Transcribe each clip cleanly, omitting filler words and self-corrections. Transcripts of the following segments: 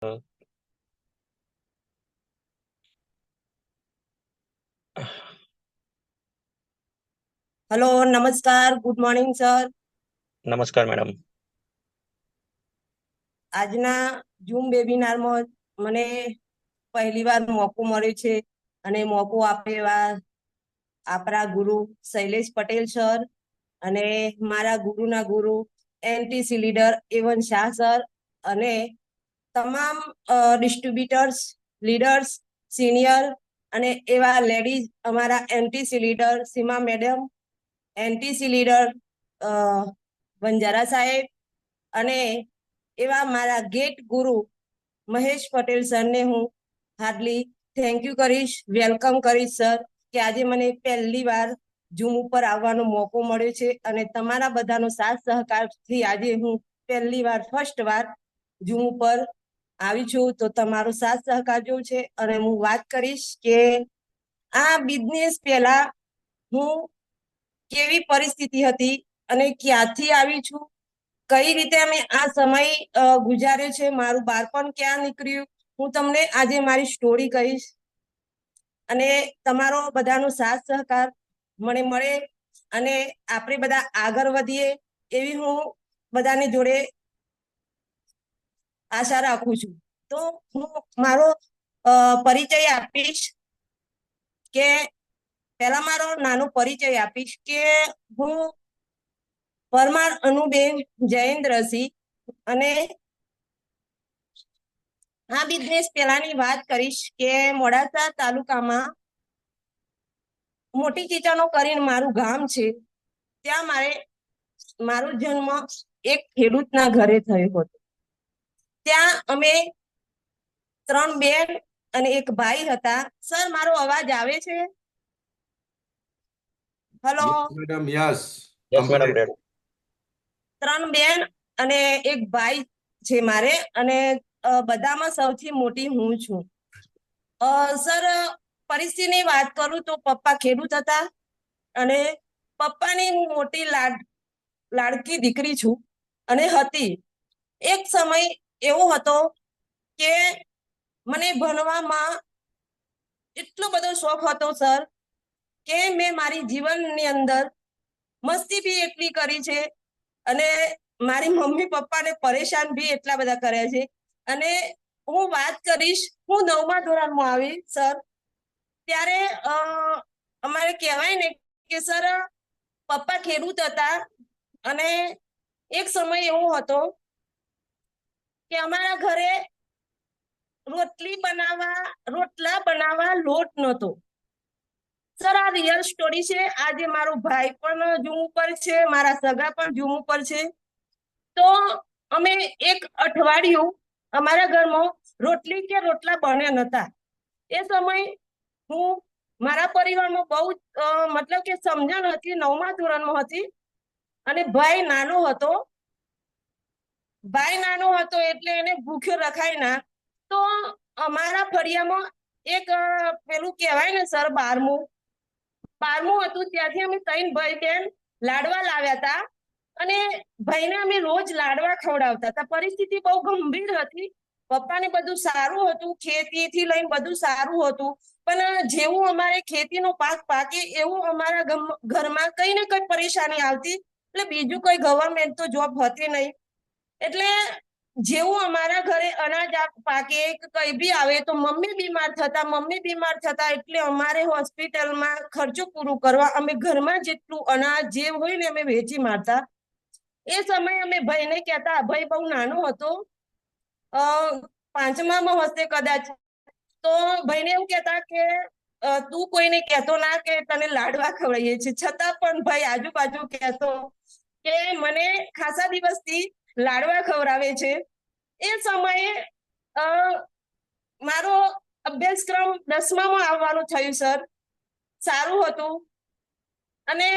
અ, hello, નમસ્કાર, good morning sir. નમસ્કાર madam. આજના ઝૂમ વેબિનારમાં મને પહેલી વાર મોકો મળ્યો છે અને મોકો આપે એવા આપણા ગુરુ શૈલેષ પટેલ સર અને મારા ગુરુના ગુરુ એનટીસી લીડર એવન શાહ સર અને તમામ ડિસ્ટ્રીબ્યુટર્સ, લીડર્સ, સિનિયર અને એવા લેડીઝ અમારા એનટીસી લીડર સીમા મેડમ, એનટીસી લીડર બંજારા સાહેબ અને એવા મારા ગેટ ગુરુ મહેશ પટેલ સરને હું હાર્ડલી થેન્ક યુ કરીશ, વેલકમ કરીશ સર, કે આજે મને પહેલી વાર ઝૂમ ઉપર આવવાનો મોકો મળ્યો છે અને તમારા બધાનો સાથ સહકારથી આજે હું પહેલી વાર ફર્સ્ટ વાર ઝૂમ ઉપર આવી છું. તો તમારો સાથ સહકાર જો છે અને હું વાત કરીશ કે આ બિઝનેસ પહેલા હું કેવી પરિસ્થિતિ હતી અને ક્યાંથી આવી છું, કઈ રીતે અમે આ સમય ગુજાર્યો છે, મારું બાળપણ ક્યાં નીકળ્યું, હું તમને આજે મારી સ્ટોરી કહીશ અને તમારો બધાનો સાથ સહકાર મને મળે અને આપણે બધા આગળ વધીએ એવી હું બધાની જોડે આશા રાખું છું. તો હું મારો પરિચય આપીશ કે પહેલા મારો નાનો પરિચય આપીશ કે હું પરમાર અનુબેન જયેન્દ્રસિંહ અને આ બિઝનેસ પહેલાની વાત કરીશ કે મોડાસા તાલુકામાં મોટી ચીચાનો કરીને મારું ગામ છે. ત્યાં મારો જન્મ એક ખેડૂતના ઘરે થયો હતો. ત્યાં અમે 3 બેન અને એક ભાઈ હતા. સર, મારો અવાજ આવે છે? Hello. Yes, madam. Yes. Yes madam, Complete. Ready. 3 બેન અને એક ભાઈ છે મારે અને બધામાં સૌથી મોટી હું છું. સર, પરિસ્થિતિની વાત કરું તો પપ્પા ખેડૂત હતા અને પપ્પાની હું મોટી લાડકી દીકરી છું અને હતી. એક સમય એવો હતો કે મને ભણવામાં એટલો બધો શોખ હતો સર કે મેં મારી જીવનની અંદર મસ્તી બી એટલી કરી છે અને મારી મમ્મી પપ્પાને પરેશાન બી એટલા બધા કર્યા છે. અને હું વાત કરીશ, હું 9મા ધોરણમાં આવી સર, ત્યારે અમારે કહેવાય ને કે સર પપ્પા ખેડૂત હતા અને એક સમય એવો હતો કે અમારા ઘરે રોટલા બનાવવા લોટ નહોતો. સર, આ રિયલ સ્ટોરી છે. આજે મારો ભાઈ પણ ઝૂમ ઉપર છે, મારા સગા પણ ઝૂમ ઉપર છે. તો અમે એક અઠવાડિયું અમારા ઘરમાં રોટલા બન્યા નતા. એ સમય હું મારા પરિવારમાં બહુ મતલબ કે સમજણ હતી, 9મા ધોરણમાં હતી અને ભાઈ નાનો હતો એટલે એને ભૂખ્યો રખાય ના. તો અમારા ફળિયામાં એક પેલું કહેવાય ને સર, બારમું હતું. ત્યાંથી અમે 3 ભાઈ બહેન લાડવા લાવ્યા હતા અને ભાઈને અમે રોજ લાડવા ખવડાવતા હતા. પરિસ્થિતિ બહુ ગંભીર હતી. પપ્પાને બધું સારું હતું, ખેતીથી લઈને બધું સારું હતું, પણ જેવું અમારે ખેતીનો પાક પાકે એવું અમારા ઘરમાં કઈ ને કઈ પરેશાની આવતી. એટલે બીજું કોઈ ગવર્મેન્ટ તો જોબ હતી નહીં. એટલે જેવું અમારા ઘરે અનાજ પાકે કઈ બી આવે તો મમ્મી બીમાર થતા એટલે અમારે હોસ્પિટલમાં ખર્ચો પૂરો કરવા અમે ઘરમાં જેટલું અનાજ જે હોય ને અમે વેચી મારતા. એ સમયે અમે ભાઈને કહેતા, ભાઈ બહુ નાનો હતો, 5મામાં હશે કદાચ. તો ભાઈને એમ કહેતા કે તું કોઈને કહેતો ના કે તને લાડવા ખવડાવીએ છીએ. છતાં પણ ભાઈ આજુબાજુ કહેતો કે મને ખાસા દિવસથી લાડવા ખવડાવે છે. એ સમયે મારો અભ્યાસક્રમ 10મામાં આવવાનું થયું સર. સારું હતું અને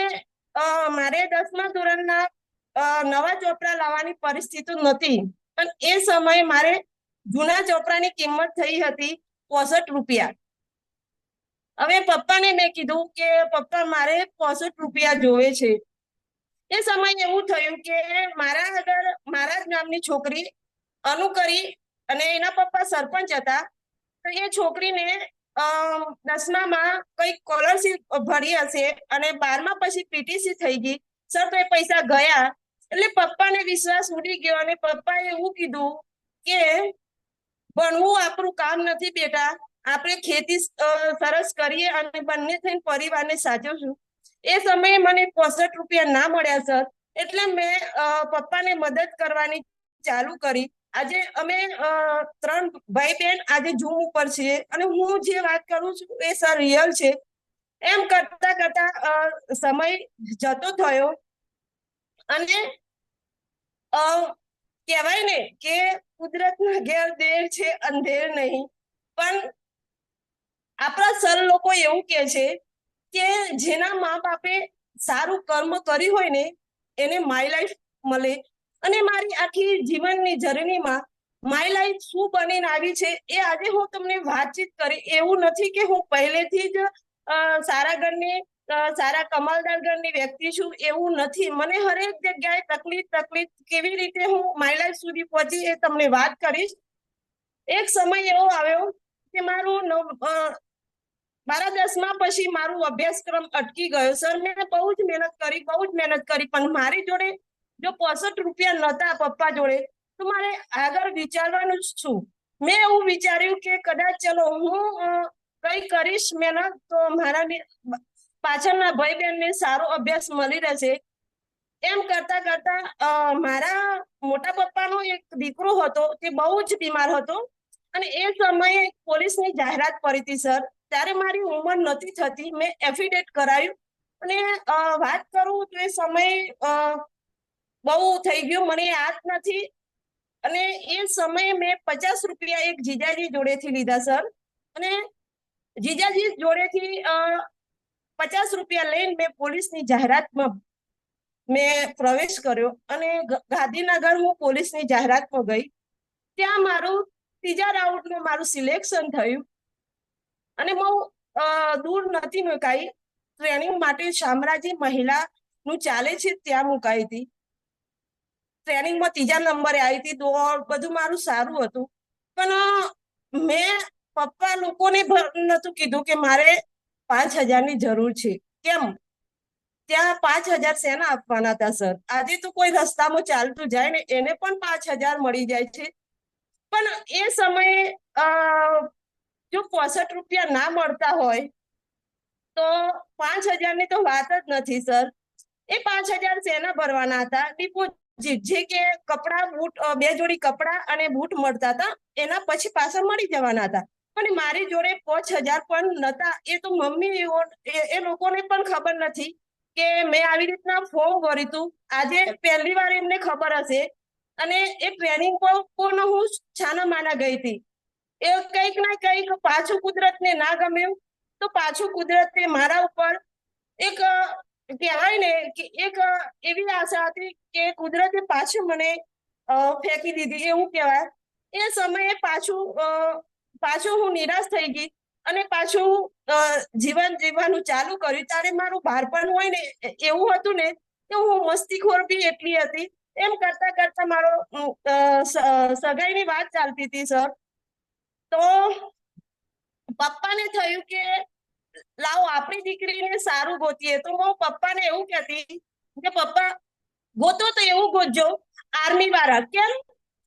મારે 10મા ધોરણના નવા ચોપડા લાવવાની પરિસ્થિતિ નહોતી, પણ એ સમયે મારે જૂના ચોપડાની કિંમત થઈ હતી 65 રૂપિયા. હવે પપ્પાને મેં કીધું કે પપ્પા, મારે 65 રૂપિયા જોવે છે. એ સમય એવું થયું કે મારા જ નામની છોકરી અનુ કરી અને એના પપ્પા સરપંચ હતા. તો એ છોકરીને 10મામાં કઈક સ્કોલરશીપ ભરી હશે અને 12મા પછી પીટીસી થઈ ગઈ સર. તો એ પૈસા ગયા એટલે પપ્પાને વિશ્વાસ ઉડી ગયો અને પપ્પાએ એવું કીધું કે ભણવું આપણું કામ નથી બેટા, આપણે ખેતી સરસ કરીએ અને બંને થઈને પરિવારને સાચવશું. એ સમયે મને 65 રૂપિયા ના મળ્યા સર, એટલે મેં પપ્પાને મદદ કરવાની ચાલુ કરી. આજે અમે 3 ભાઈ બહેન આજે ઝૂમ ઉપર છીએ અને હું જે વાત કરું છું એ સર રિયલ છે. એમ કરતા કરતા સમય જતો થયો અને કહેવાય ને કે કુદરતના ઘેર દેર છે અંધેર નહીં. પણ આપણા સર લોકો એવું કે છે કે જેના મા બાપે સારું કર્મ કર્યું હોય ને એને માય લાઈફ મળે. અને મારી આખી જીવનની જર્નીમાં માય લાઈફ શું બનીને આવી છે એ આજે હું તમને વાતચીત કરી. એવું નથી કે હું પહેલેથી જ સારા ઘરની સારા કમાલદાર ઘરની વ્યક્તિ છું, એવું નથી. મને હરેક જગ્યાએ તકલીફ કેવી રીતે હું માય લાઈફ સુધી પહોંચી એ તમને વાત કરીશ. એક સમય એવો આવ્યો કે મારા 10મા પછી મારું અભ્યાસક્રમ અટકી ગયો સર. મેં બહુ જ મહેનત કરી પણ મારી જોડે જો 65 રૂપિયા નહોતા પપ્પા જોડે તો મારે આગળ વિચારવાનું જ શું. મેં એવું વિચાર્યું કે કદાચ ચલો હું કઈ કરીશ મહેનત તો મારા પાછળના ભાઈ બહેનને સારો અભ્યાસ મળી રહેશે. એમ કરતા કરતા મારા મોટા પપ્પાનો એક દીકરો હતો, તે બહુ જ બીમાર હતો અને એ સમયે પોલીસની જાહેરાત પડી હતી સર. ત્યારે મારી ઉંમર નથી થતી. મેં એફિડેટ કરાયું અને વાત કરું તો એ સમય બહુ થઈ ગયું, મને યાદ નથી. અને એ સમયે મેં 50 રૂપિયા એક જીજાજી જોડેથી લીધા સર અને જીજાજી જોડેથી 50 રૂપિયા લઈને મેં પોલીસની જાહેરાતમાં મેં પ્રવેશ કર્યો અને ગાંધીનગર હું પોલીસની જાહેરાતમાં ગઈ. ત્યાં મારું 3જા રાઉન્ડમાં મારું સિલેક્શન થયું અને બહુ દૂર નથી મુકાઈ. ટ્રેનિંગ માટે શામળાજી મહિલાનું ચાલે છે ત્યાં મુકાઈ હતી. ટ્રેનિંગમાં 3જા નંબરે આવી હતી. દોડ બધું મારું સારું હતું. પણ મેં પપ્પા લોકોને નતું કીધું કે મારે 5,000ની જરૂર છે. કેમ? ત્યાં 5,000 શેના આપવાના હતા સર? આજે તો કોઈ રસ્તામાં ચાલતું જાય ને એને પણ 5,000 મળી જાય છે. પણ એ સમયે જો 65 રૂપિયા ના મળતા હોય તો 5,000ની તો વાત જ નથી સર. એ 5,000 શેના ભરવાના હતા? ડિપોઝિટ, જે કે કપડા બૂટ 2 જોડી કપડા અને બૂટ મળતા હતા એના પછી પાછા મળી જવાના હતા. પણ મારી જોડે 5,000 પણ નતા. એ તો મમ્મી એ લોકોને પણ ખબર નથી કે મેં આવી રીતના ફોર્મ ભર્યું હતું. આજે પહેલી વાર એમને ખબર હશે. અને એ ટ્રેનિંગ પણ હું છાના માના ગઈ હતી. એ કંઈક ના કંઈક પાછું કુદરતને ના ગમ્યું તો પાછું કુદરતે મારા ઉપર એક કહેવાય ને કે એક એવી આશા હતી કે કુદરતે પાછું મને ફેંકી દીધી એવું કહેવાય. એ સમયે પાછું હું નિરાશ થઈ ગઈ અને પાછું જીવન જીવવાનું ચાલુ કર્યું. ત્યારે મારું બાળપણ હોય ને એવું હતું ને કે હું મસ્તીખોર બી એટલી હતી. એમ કરતા કરતા મારો સગાઈની વાત ચાલતી હતી સર. તો પપ્પાને થયું કે લાવો આપણી દીકરીને સારું ગોતીએ. તો હું પપ્પાને એવું કહેતી કે પપ્પા ગોતો તો એવું ગોતજો આર્મી વાળા. કેમ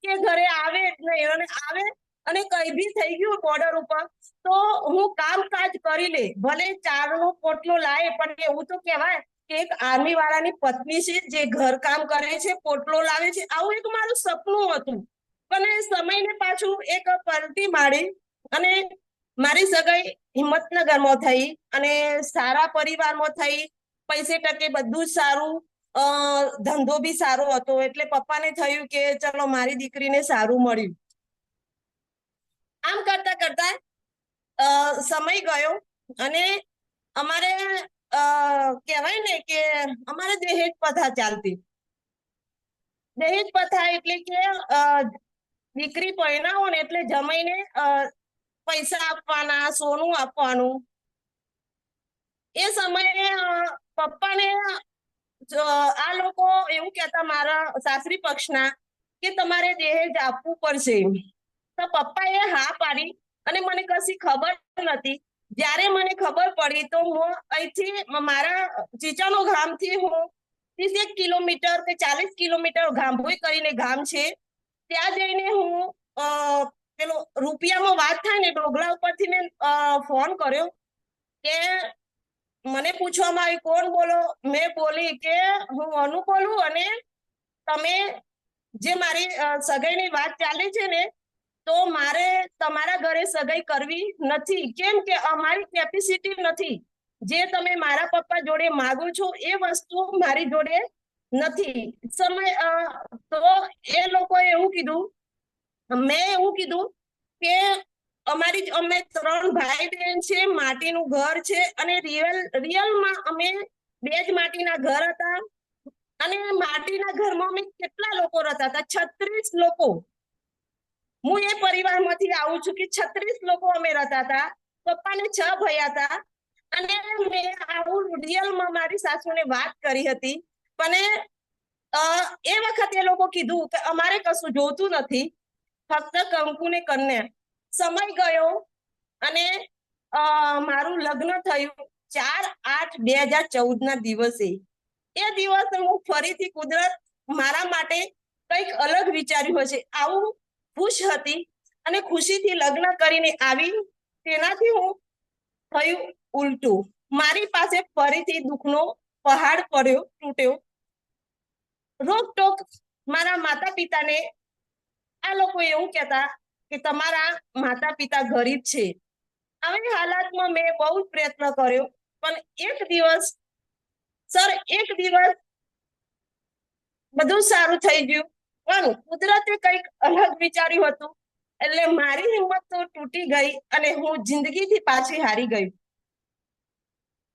કે ઘરે આવે એટલે આવે અને કઈ બી થઈ ગયું બોર્ડર ઉપર તો હું કામકાજ કરી લે. ભલે 4નો પોટલો લાવે પણ એવું તો કહેવાય કે એક આર્મી વાળાની પત્ની છે જે ઘર કામ કરે છે, પોટલો લાવે છે. આવું એક મારું સપનું હતું. પણ સમયને પાછું એક પલટી મારી અને મારી સગાઈ હિંમતનગરમાં થઈ અને સારા પરિવારમાં થઈ. પૈસે ટકે બધું જ સારું, ધંધો બી સારો હતો. એટલે પપ્પાને થયું કે ચલો મારી દીકરીને સારું મળ્યું. આમ કરતા કરતા સમય ગયો અને અમારે કહેવાય ને કે અમારે દહેજ પ્રથા ચાલતી. દહેજ પ્રથા એટલે કે દીકરી પરણાવો ને એટલે જમાઈને પૈસા આપવાના, સોનું આપવાનું. એ સમયે પપ્પાને આ લોકો એવું કહેતા મારા સાસરી પક્ષના કે તમારે દહેજ આપવું પડશે. તો પપ્પાએ હા પાડી અને મને કશી ખબર નથી. જ્યારે મને ખબર પડી તો હું અહીંથી મારા ચીચાનો ગામથી હું 30 કિલોમીટર કે 40 કિલોમીટર ગાંભોઈ કરીને ગામ છે, ત્યાં જઈને હું પેલો રૂપિયામાં વાત થાય ને ડોગલા ઉપરથી મેં ફોન કર્યો કે મને પૂછવામાં આવ્યું કોણ બોલો. મેં બોલી કે હું અનુ બોલું અને તમે જે મારી સગાઈની વાત ચાલે છે ને, તો મારે તમારા ઘરે સગાઈ કરવી નથી, કેમ કે અમારી કેપેસિટી નથી. જે તમે મારા પપ્પા જોડે માગો છો એ વસ્તુ મારી જોડે નથી. તો એ લોકોએ એવું કીધું, મેં એવું કીધું કે અમે 3 ભાઈ બહેન છે, માટીનું ઘર છે અને રિયલમાં અમે 2 જ માટીના ઘર હતા. અને માટીના ઘરમાં અમે કેટલા લોકો રહેતા હતા? 36 લોકો. હું એ પરિવારમાંથી આવું છું કે 36 લોકો અમે રહેતા હતા. પપ્પાને 6 ભાઈ હતા. અને મેં આવું રિયલમાં મારી સાસુને વાત કરી હતી, પણ એ વખતે એ લોકો કીધું કે અમારે કશું જોતું નથી, ફક્ત કંકુ ને કન્યા. સમય ગયો અને મારું લગ્ન થયું 4/8/2014 ના દિવસે. એ દિવસે હું ફરીથી કુદરત મારા માટે કંઈક અલગ વિચાર્યું હશે આવું ખુશ હતી અને ખુશીથી લગ્ન કરીને આવી. તેનાથી હું થયું ઉલટું. મારી પાસે ફરીથી દુઃખનો પહાડ પડ્યો, તૂટ્યો. રોકટોક મારા માતા પિતાને આ લોકો એવું કહેતા કે તમારા માતા પિતા ગરીબ છે. આવી હાલતમાં મેં બહુ પ્રયત્ન કર્યો, પણ એક દિવસ બધું સારું થઈ ગયું. પણ કુદરતે કંઈક અલગ વિચાર્યું હતું, એટલે મારી હિંમત તો તૂટી ગઈ અને હું જિંદગીથી પાછી હારી ગઈ.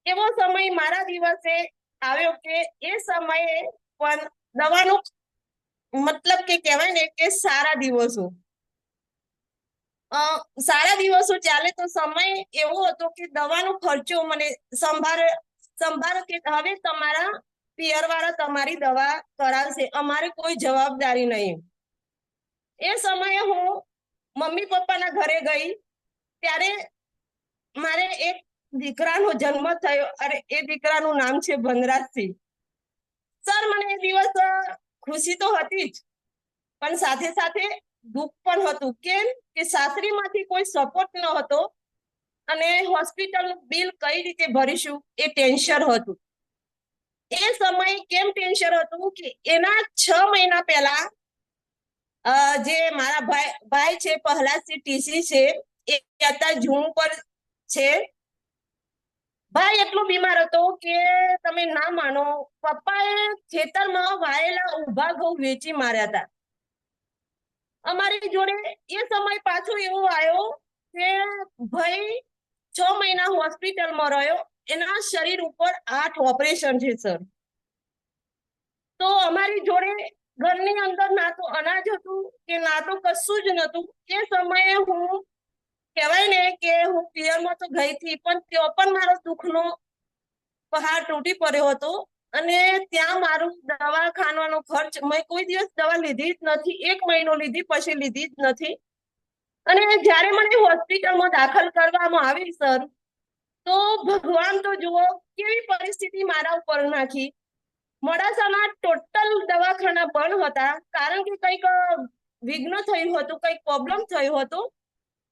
એવો સમય મારા દિવસે આવ્યો કે એ સમયે પણ દવાનું મતલબ કે કહેવાય ને કે સારા દિવસો ચાલે તો સમય એવો હતો કે દવાનો ખર્ચો મને સંભાળ કે હવે તમારા પિયરવાળા તમારી દવા કરાવશે, અમારે કોઈ જવાબદારી નહીં. એ સમયે હું મમ્મી પપ્પાના ઘરે ગઈ ત્યારે મારે એક દીકરાનો જન્મ થયો અને એ દીકરાનું નામ છે વનરાજસિંહ. સર, મને એ દિવસ ખુશી તો હતી જ, પણ સાથે સાથે દુઃખ પણ હતું. કેમ કે સાસરીમાંથી કોઈ સપોર્ટ ન હતો અને હોસ્પિટલનું બિલ કઈ રીતે ભરીશું એ ટેન્શન હતું. એ સમયે કેમ ટેન્શન હતું કે એના 6 મહિના પહેલા જે મારા ભાઈ છે પ્રહલાદસિંહ ટીસી છે, એ અત્યારે ઝૂમ પર છે. ભાઈ એટલો બીમાર હતો કે તમે ના માનો, પપ્પાએ ખેતરમાં વાયેલા ઊભા ઘઉં વેચી માર્યા હતા. અમારી જોડે એ સમય પાછો એવો આવ્યો કે ભાઈ 6 મહિના હોસ્પિટલમાં રહ્યો, એના શરીર ઉપર 8 ઓપરેશન છે સર. તો અમારી જોડે ઘરની અંદર ના તો અનાજ હતું કે ના તો કશું જ નતું. એ સમયે હું કહેવાય ને કે હું પિયરમાં તો ગઈ હતી, પણ ત્યાં પણ મારો દુઃખનો પહાડ તૂટી પડ્યો હતો. અને ત્યાં મારું દવાખાનાનો ખર્ચ, મેં કોઈ દિવસ દવા લીધી જ નથી. 1 મહિનો લીધી, પછી લીધી જ નથી. અને જ્યારે મને હોસ્પિટલમાં દાખલ કરવામાં આવી સર, તો ભગવાન તો જુઓ કેવી પરિસ્થિતિ મારા ઉપર નાખી. મોડાસાના ટોટલ દવાખાના બંધ હતા, કારણ કે કંઈક વિઘ્ન થયું હતું, કંઈક પ્રોબ્લેમ થયો હતો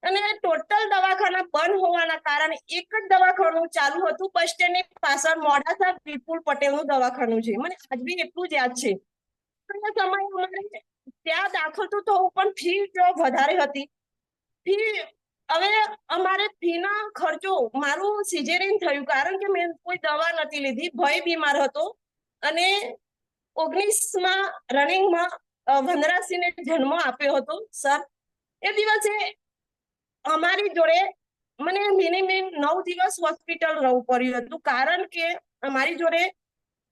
અને ટોટલ દવાખાના બંધ હોવાના કારણે એક જ દવાખાનું ચાલુ હતું, બસ સ્ટેન્ડની પાછળ મોડાસા વિપુલ પટેલનું દવાખાનું છે. મને આજ બી એટલું જ યાદ છે. એ સમયે અમારે ત્યાં દાખલ તો થવું, પણ ફી વધારે હતી. ફી હવે અમારે ફીના ખર્ચો, મારું સિઝેરિયન થયું કારણ કે મેં કોઈ દવા નથી લીધી, ભય બીમાર હતો. અને 19માં રનિંગમાં વનરાજસિંહને જન્મ આપ્યો હતો સર. એ દિવસે અમારી જોડે મને મિનિમમ 9 દિવસ હોસ્પિટલ રહેવું પડ્યું હતું, કારણ કે અમારી જોડે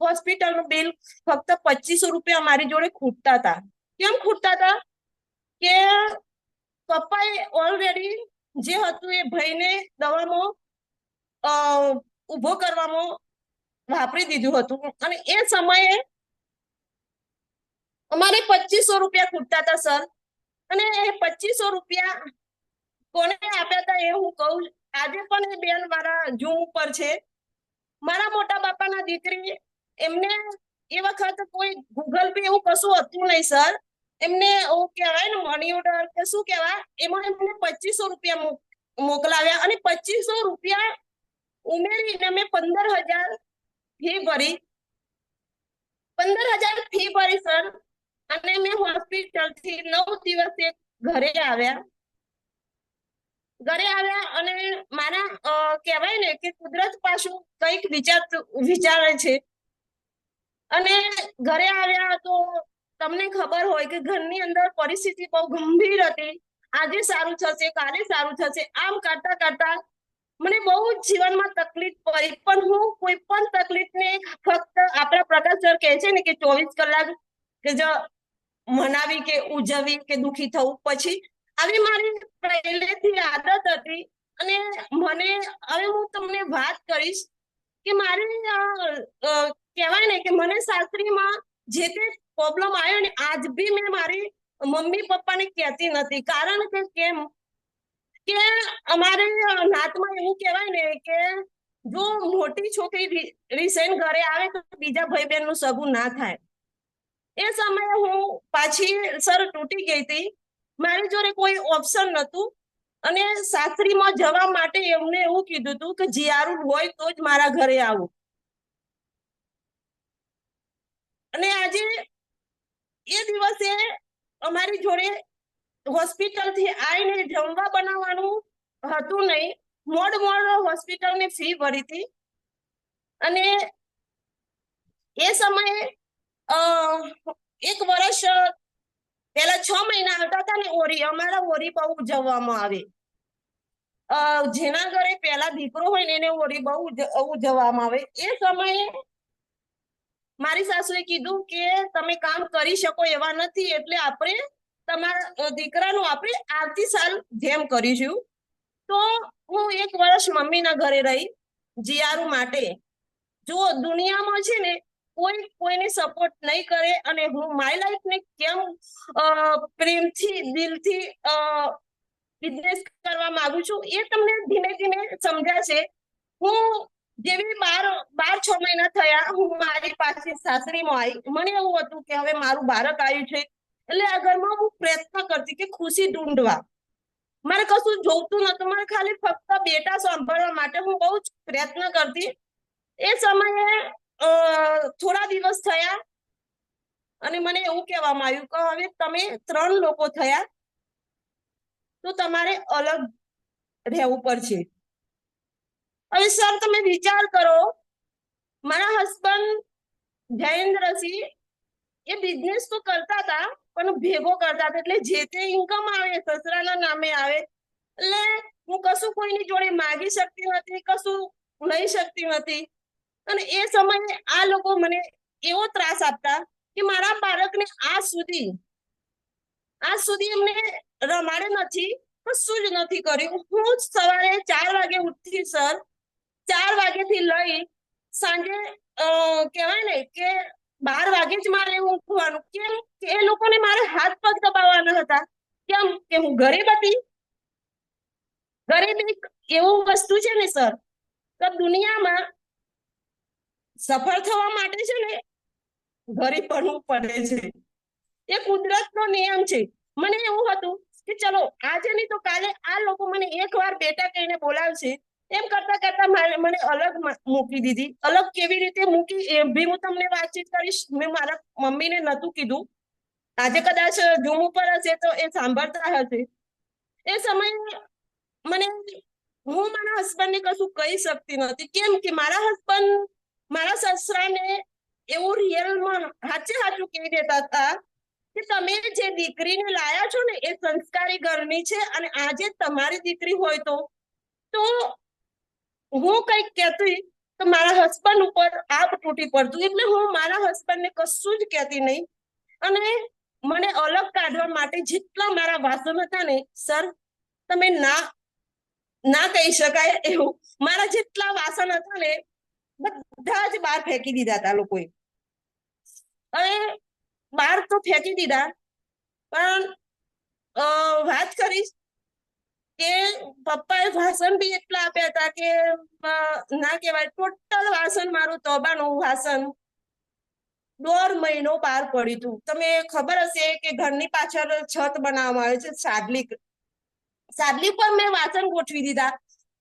હોસ્પિટલનું બિલ ફક્ત 2500 રૂપિયા અમારી જોડે ખૂટતા હતા. કેમ ખૂટતા હતા કે પપ્પાએ ઓલરેડી જે હતું એ ભાઈને દવામાં ઉભો કરવામાં વાપરી દીધું હતું. અને એ સમયે અમારે 2500 રૂપિયા ખૂટતા હતા સર. અને એ 2500 રૂપિયા કોને આપ્યા હતા એ હું કહું. આજે પણ એ બેન મારા ઝૂમ ઉપર છે. મારા મોટા બાપાના દીકરી, એમને એ વખત કોઈ ગૂગલ પે એવું કશું હતું નહીં સર. એમને એવું કહેવાય ને મની ઓર્ડર કે શું કહેવાય, એમાં એમને 2500 રૂપિયા મોકલાવ્યા અને 2500 રૂપિયા ઉમેરીને મેં 15,000 ફી ભરી. 15,000 ફી ભરી સર. અને મેં હોસ્પિટલ થી 9 દિવસે ઘરે આવ્યા. અને મારા કહેવાય ને કે કુદરત પાછું કંઈક વિચારે છે. અને ઘરે આવ્યા તો તમને ખબર હોય કે ઘરની અંદર પરિસ્થિતિ બહુ ગંભીર હતી. આજે સારું થશે, કાલે સારું થશે, આમ કરતા કરતા મને બહુ જ જીવનમાં તકલીફ પડી. પણ હું કોઈ પણ તકલીફને ફક્ત આપણા પ્રકાશ સર કહે છે ને કે 24 કલાક કે જો મનાવી કે ઉજવવી કે દુખી થવું, પછી આવી મારી પહેલેથી આદત હતી. અને મને હવે હું તમને વાત કરીશ કે મારી કહેવાય ને કે મને સાસરીમાં જે તે પ્રોબ્લેમ આવ્યો ને, આજ બી મેં મારી મમ્મી પપ્પાને કહેતી નથી. કારણ કે કેમ કે અમારે નાતમાં એવું કહેવાય ને કે જો મોટી છોકરી રિસેન્ટ ઘરે આવે તો બીજા ભાઈ બહેન નું સગું ના થાય. એ સમયે હું પાછી સર તૂટી ગઈ હતી. મારી જોડે કોઈ ઓપ્શન નતું. અને સાસરીમાં જવા માટે એમને એવું કીધું હતું કે જીયારું હોય તો જ મારા ઘરે આવું. અને આજે એ દિવસે અમારી જોડે હોસ્પિટલ થી આવીને જમવા બનાવવાનું હતું નહીં. મોડ હોસ્પિટલની ફી ભરી હતી. અને એ સમયે 1 વર્ષ પેલા 6 મહિના આવતા હતા ને ઓરી, અમારા ઓરી બહુ ઉજવવામાં આવે. જેના ઘરે પેલા દીકરો હોય ને એને ઓરી બહુ ઉજવવામાં આવે. એ સમયે મારી સાસુએ કીધું કે તમે કામ કરી શકો એવા નથી, એટલે આપણે તમારા દીકરાનું આપણે આવતી સાલ જેમ કરીશું. તો હું 1 વર્ષ મમ્મીના ઘરે રહી જીયારું માટે. જો દુનિયામાં છે ને કોઈ કોઈને સપોર્ટ નહીં કરે અને હું માય લાઈફને કેમ પ્રેમથી દિલથી બિઝનેસ કરવા માંગુ છું એ તમને ધીમે ધીમે સમજાશે. હું જેવી 12-6 મહિના થયા હું મારી પાસે સાસરીમાં આવી. મને એવું હતું કે હવે મારું બાળક આવ્યું છે, એટલે આ ઘરમાં હું પ્રયત્ન કરતી કે ખુશી ઢૂંઢવા. મારે કશું જોતું નતું, મારે ખાલી ફક્ત બેટા સાંભળવા માટે હું બહુ જ પ્રયત્ન કરતી. એ સમયે થોડા દિવસ થયા અને મને એવું કહેવામાં આવ્યું કે હવે તમે 3 લોકો થયા તો તમારે અલગ રહેવું પડશે. હવે સર તમે વિચાર કરો, મારા હસબન્ડ જયેન્દ્રસિંહ એ બિઝનેસ તો કરતા હતા પણ ભેગો કરતા હતા. એટલે જે તે ઇન્કમ આવે સસરાના નામે આવે. એટલે હું કશું કોઈની જોડે માગી શકતી નથી, કશું લઈ શકતી નથી. અને એ સમયે આ લોકો મને એવો ત્રાસ આપતા કે મારા બાળકને આજ સુધી એમને રમાડે નથી, કશું જ નથી કર્યું. હું સવારે 4 વાગે ઉઠતી સર. 4 વાગ્યાથી લઈ સાંજે કહેવાય ને કે 12 વાગે જ મારે ઉઠવાનું. કેમ કે એ લોકોને મારે હાથ પગ દબાવવાના હતા. કેમ કે હું ગરીબ હતી. ગરીબી એવું વસ્તુ છે ને સર, તો દુનિયામાં સફળ થવા માટે છે ને ગરીબ બનવું પડે છે. એ કુદરતનો નિયમ છે. મને એવું હતું કે ચલો આજે નહીં તો કાલે આ લોકો મને એકવાર બેટા કહીને બોલાવશે. એમ કરતા કરતા મને અલગ મૂકી દીધી. અલગ કેવી રીતે મૂકી એ બી હું તમને વાતચીત કરીશ. મેં મારા મમ્મીને નતું કીધું. આજે કદાચ ઝૂમ ઉપર હશે તો એ સાંભળતા હશે. એ સમયે મને હું મારા હસબન્ડને કશું કહી શકતી નથી. કેમ કે મારા હસબન્ડ મારા સસરાને એવું રિયલમાં સાચું કહી દેતા હતા કે તમે જે દીકરીને લાયા છો ને એ સંસ્કારી ઘરની છે અને આજે તમારી દીકરી હોય તો હું કંઈક કહેતી તો મારા હસબન્ડ ઉપર આપ તૂટી પડતું. એટલે હું મારા હસબન્ડને કશું જ કહેતી નહીં. અને મને અલગ કાઢવા માટે જેટલા મારા વાસણ હતા ને સર, તમે ના કહી શકાય એવું મારા જેટલા વાસણ હતા ને બધા જ બહાર ફેંકી દીધા હતા લોકોએ. હવે બહાર તો ફેંકી દીધા, પણ વાત કરીશ કે પપ્પાએ ભાષણ બી એટલા આપ્યા હતા કે ના કહેવાય. ટોટલ વાસણ મારું તોબાનું વાસણ 1.5 મહિનો બહાર પડ્યું હતું. તમે ખબર હશે કે ઘરની પાછળ છત બનાવવામાં આવે છે, સાદલી પર મેં વાસણ ગોઠવી દીધા.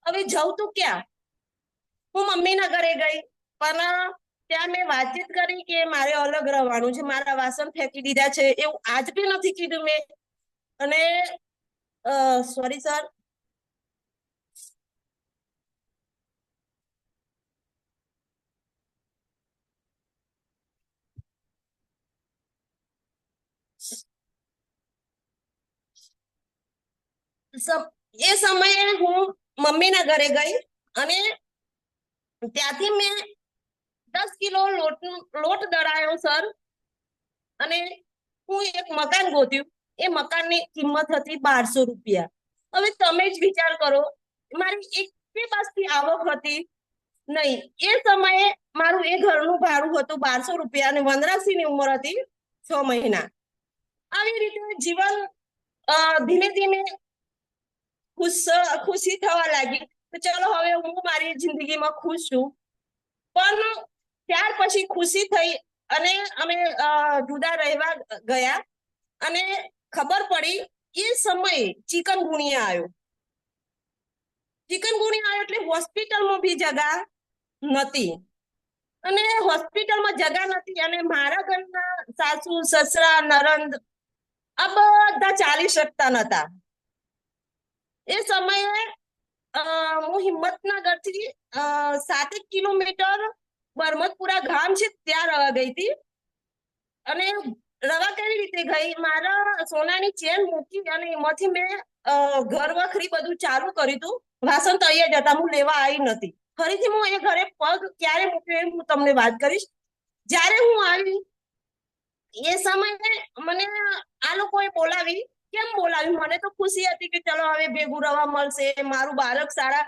હવે જઉં તો ક્યાં? હું મમ્મીના ઘરે ગઈ, પણ ત્યાં મેં વાતચીત કરી કે મારે અલગ રહેવાનું છે, મારા વાસણ ફેંકી દીધા છે, એવું આજ બી નથી કીધું મેં. અને સોરી સર, એ સમયે હું મમ્મીના ઘરે ગઈ અને ત્યાંથી મેં 10 કિલો લોટ દળાયો સર. અને હું એક મકાન ગોત્યું. એ મકાનની કિંમત હતી 1200 રૂપિયા. હવે તમે જ વિચાર કરો, મારી એક પાસથી આવક હતી નહીં. એ સમયે મારું એ ઘરનું ભાડું હતું 1200 રૂપિયા અને વનરાશીની ઉંમર હતી 6 મહિના. આવી રીતે જીવન ધીમે ધીમે ખુશી થવા લાગી. તો ચલો હવે હું મારી જિંદગીમાં ખુશ છું. પણ ત્યાર પછી ખુશી થઈ અને અમે જુદા રહેવા ગયા અને ખબર પડી એ સમયે ચિકનગુનિયા આવ્યો. એટલે હોસ્પિટલમાં બી જગા નથી. અને હોસ્પિટલમાં જગા નથી અને મારા ઘરના સાસુ સસરા નરંદ આ બધા ચાલી શકતા નતા. એ સમયે હું હિંમતનગરથી 7 કિલોમીટર બરમતપુરા ગામ છે, ત્યાં રહેવા ગઈ હતી. અને રવા કેવી રીતે ગઈ? મારા સોનાની ચેન મૂકી અને એમાંથી મેં ઘર વખરી બધું ચાલુ કર્યું હતું. વાસણ તો અહીંયા જતા, હું લેવા આવી નથી. ફરીથી હું એ ઘરે પગ ક્યારે મૂક્યો એમ હું તમને વાત કરીશ. જ્યારે હું આવી એ સમયે મને આ લોકોએ બોલાવી. કેમ બોલાવી? મને તો ખુશી હતી કે ચલો હવે ભેગું રવા મળશે, મારું બાળક સારા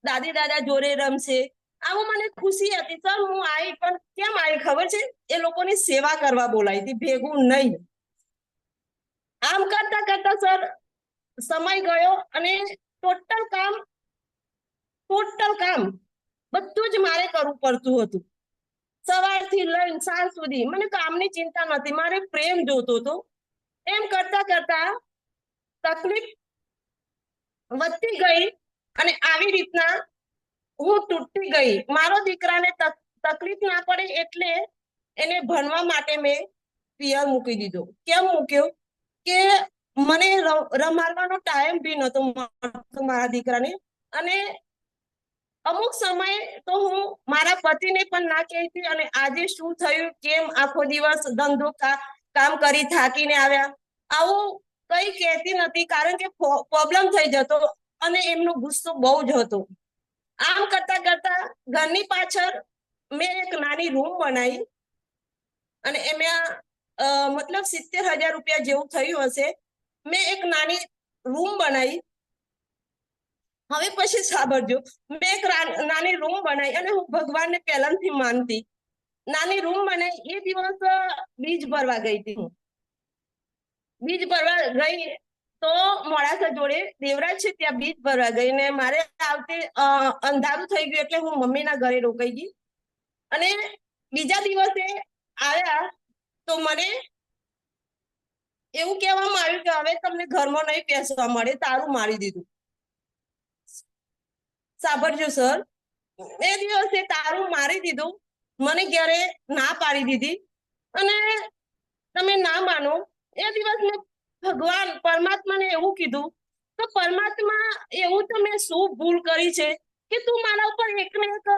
દાદી દાદા જોડે રમશે, આવું મને ખુશી હતી. સર હું આવી, પણ કેમ આવી ખબર છે? એ લોકોની સેવા કરવા બોલાવી હતી, ભેગું નહીં. આમ કરતા કરતા સર સમય ગયો અને ટોટલ કામ બધું જ મારે કરવું પડતું હતું. સવારથી લઈને સાંજ સુધી મને કામની ચિંતા નથી, મારે પ્રેમ જોતો હતો. એમ કરતા કરતા તકલીફ વધતી ગઈ અને આવી રીતના હું તૂટી ગઈ. મારો દીકરાને તકલીફ ના પડે એટલે એને ભણવા માટે મેં પિયર મૂકી દીધો. કેમ મૂક્યો? કે મને રમાડવાનો ટાઈમ બી નતો મળતો મારા દીકરાને. અને અમુક સમયે તો હું મારા પતિને પણ ના કહેતી અને આજે શું થયું, કેમ આખો દિવસ ધંધો કામ કરી થાકીને આવ્યા, આવું કઈ કહેતી નથી, કારણ કે પ્રોબ્લેમ થઈ જતો અને એમનો ગુસ્સો બહુ જ હતો. આમ કરતા કરતા ઘરની પાછળ મેં એક નાની રૂમ બનાવી અને એમાં મતલબ 70,000 રૂપિયા જેવું થયું હશે. મેં એક નાની રૂમ બનાવી. હવે પછી સાંભળજો, મેં એક નાની રૂમ બનાવી અને હું ભગવાનને પહેલાથી માનતી. નાની રૂમ બનાવી. એ દિવસ બીજ ભરવા ગઈ હતી. હું બીજ ભરવા ગઈ તો મોડાસા જોડે દેવરાજ છે, ત્યાં બીજ ભરવા ગઈ ને મારે આવતી અંધારું થઈ ગયું એટલે હું મમ્મીના ઘરે રોકાઈ ગઈ. અને બીજા દિવસે આવ્યા તો મને એવું કહેવામાં આવ્યું કે હવે તમને ઘરમાં નહીં બેસવા મળે, તારું મારી દીધું. સાંભળજો સર, એ દિવસે તારું મારી દીધું. મને ક્યારે ના પાડી દીધી અને તમે ના માનો, એ દિવસ મેં ભગવાન પરમાત્માને એવું કીધું તો પરમાત્મા એવું તો મેં શું ભૂલ કરી છે કે તું મારા ઉપર એક ને એક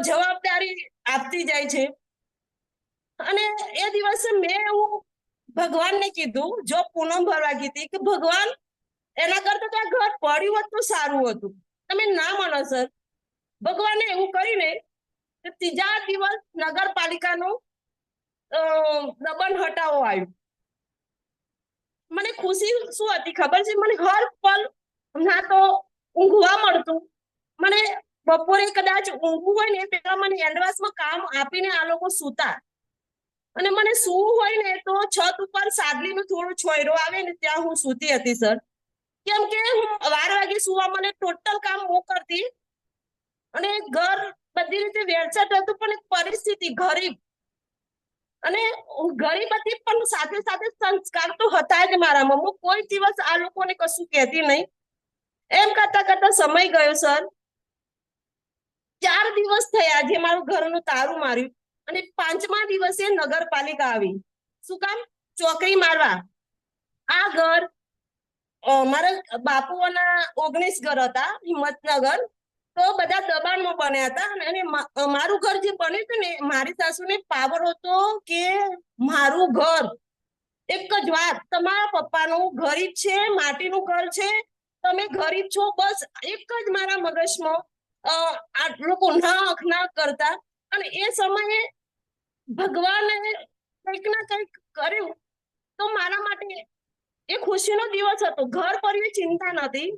જવાબદારી આપતી જાય છે. અને એ દિવસે મેં એવું ભગવાનને કીધું, જો પૂનમ ભરવા ગઈ હતી, કે ભગવાન એના કરતા તો આ ઘર પડ્યું હોત તો સારું હતું. તમે ના માનો સર, ભગવાને એવું કરીને કે ત્રીજા દિવસ નગરપાલિકાનું દબન હટાવો આવ્યું. મને ખુશી શું હતી ખબર છે? મને હર પલ ના તો ઊંઘવા મળતું. મને બપોરે કદાચ ઊંઘવું હોય ને પેલા મને એડવાન્સમાં કામ આપીને આ લોકો સૂતા અને મને સૂવું હોય ને તો છત ઉપર સાદલીનું થોડું છોયરો આવે ને ત્યાં હું સૂતી હતી સર. કેમ કે હું 12 વાગે સુવા મને ટોટલ કામ હું કરતી અને ઘર બધી રીતે વેરસેટ હતું, પણ એક પરિસ્થિતિ ગરીબ અને ગરીબ હતી પણ સાથે સાથે સંસ્કાર તો હતા જ મારામાં. હું કોઈ દિવસ આ લોકોને કશું કહેતી નહીં. એમ કરતા કરતા સમય ગયો સર. 4 દિવસ થયા જે મારું ઘરનું તારું માર્યું અને 5મા દિવસે નગરપાલિકા આવી. શું કામ? ચોકડી મારવા. આ ઘર મારા બાપુઓના 19 ઘર હતા હિંમતનગર, તો બધા દબાણમાં બન્યા હતા અને મારું ઘર જે બન્યું હતું ને, મારી સાસુને પાવર હતો કે મારું ઘર એક જ વાત, તમારા પપ્પાનું ગરીબ છે, માટીનું ઘર છે, તમે ગરીબ છો, બસ એક જ મારા મગજમાં આ લોકો ના કરતા. અને એ સમયે ભગવાને કંઈક ના કંઈક કર્યું તો મારા માટે એ ખુશીનો દિવસ હતો. ઘર પર ચિંતા નથી.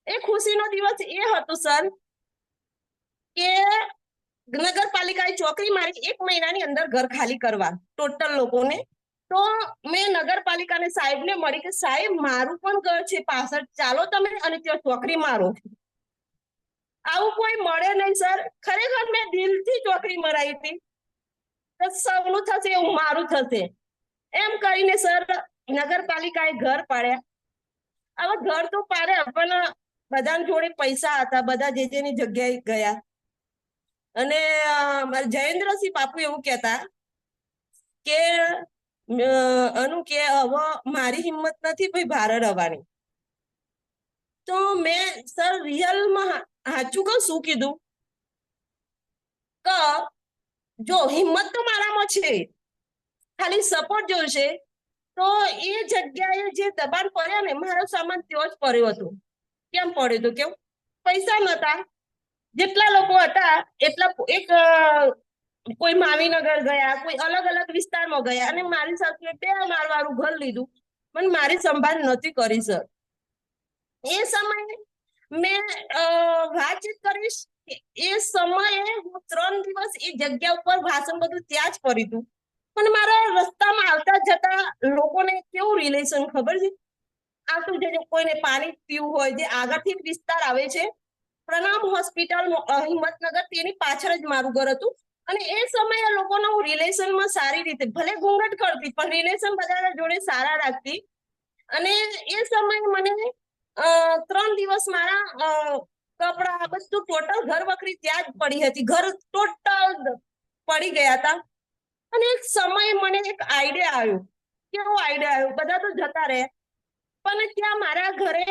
એ ખુશીનો દિવસ એ હતો સર કે નગરપાલિકાએ ચોકડી મારી 1 મહિનાની અંદર ઘર ખાલી કરવા ટોટલ લોકોને. તો મેં નગરપાલિકાને સાહેબને મળી કે સાહેબ મારું પણ ઘર છે પાછળ, ચાલો તમે અને ત્યાં ચોકડી મારો. આવું કોઈ મળે નહીં સર. ખરેખર મેં દિલથી ચોકડી મરાવી હતી. સૌનું થશે એવું મારું થશે એમ કરીને સર નગરપાલિકાએ ઘર પાડ્યા. હવે ઘર તો પાડ્યા પણ બધા જોડે પૈસા હતા, બધા જે જેની જગ્યાએ ગયા. અને જયેન્દ્રસિંહ બાપુ એવું કહેતા કે અનુ કે હવે મારી હિંમત નથી ભાઈ ભારે રવાની. તો મેં સર રિયલમાં સાચું કહું શું કીધું કે જો હિંમત તો મારામાં છે, ખાલી સપોર્ટ જોઈશે. તો એ જગ્યાએ જે દબાણ પડ્યા ને, મારો સામાન ત્યાં જ પડ્યો હતો. કેમ પડ્યો હતો? કેવું પૈસા નતા. જેટલા લોકો હતા એટલા એક કોઈ માવીનગર ગયા, કોઈ અલગ અલગ વિસ્તારમાં ગયા અને મારી સાથે 2 માળવાળું ઘર લીધું. પણ મારી સંભાળ નથી કરી સર. એ સમયે મેં વાતચીત કરીશ એ સમયે હું 3 દિવસ એ જગ્યા ઉપર ભાષણ બધું ત્યાં જ કર્યું હતું. પણ મારા રસ્તામાં આવતા જતા લોકોને કેવું રિલેશન ખબર છે? આવતું જે કોઈને પાણી પીવું હોય, જે આગળથી વિસ્તાર આવે છે પ્રણામ હોસ્પિટલ હિંમતનગર, તેની પાછળ જ મારું ઘર હતું. અને એ સમયે લોકોનો હું રિલેશનમાં સારી રીતે, ભલે ઘૂંઘટ કરતી પણ રિલેશન બધા જોડે સારા રાખતી. અને એ સમયે મને 3 દિવસ મારા કપડા બધું ટોટલ ઘર વખરી ત્યાં જ પડી હતી. ઘર ટોટલ પડી ગયા હતા. અને એક સમયે મને એક આઈડિયા આવ્યો. કેવો આઈડિયા આવ્યો? બધા તો જતા રહે પણ ત્યાં મારા ઘરે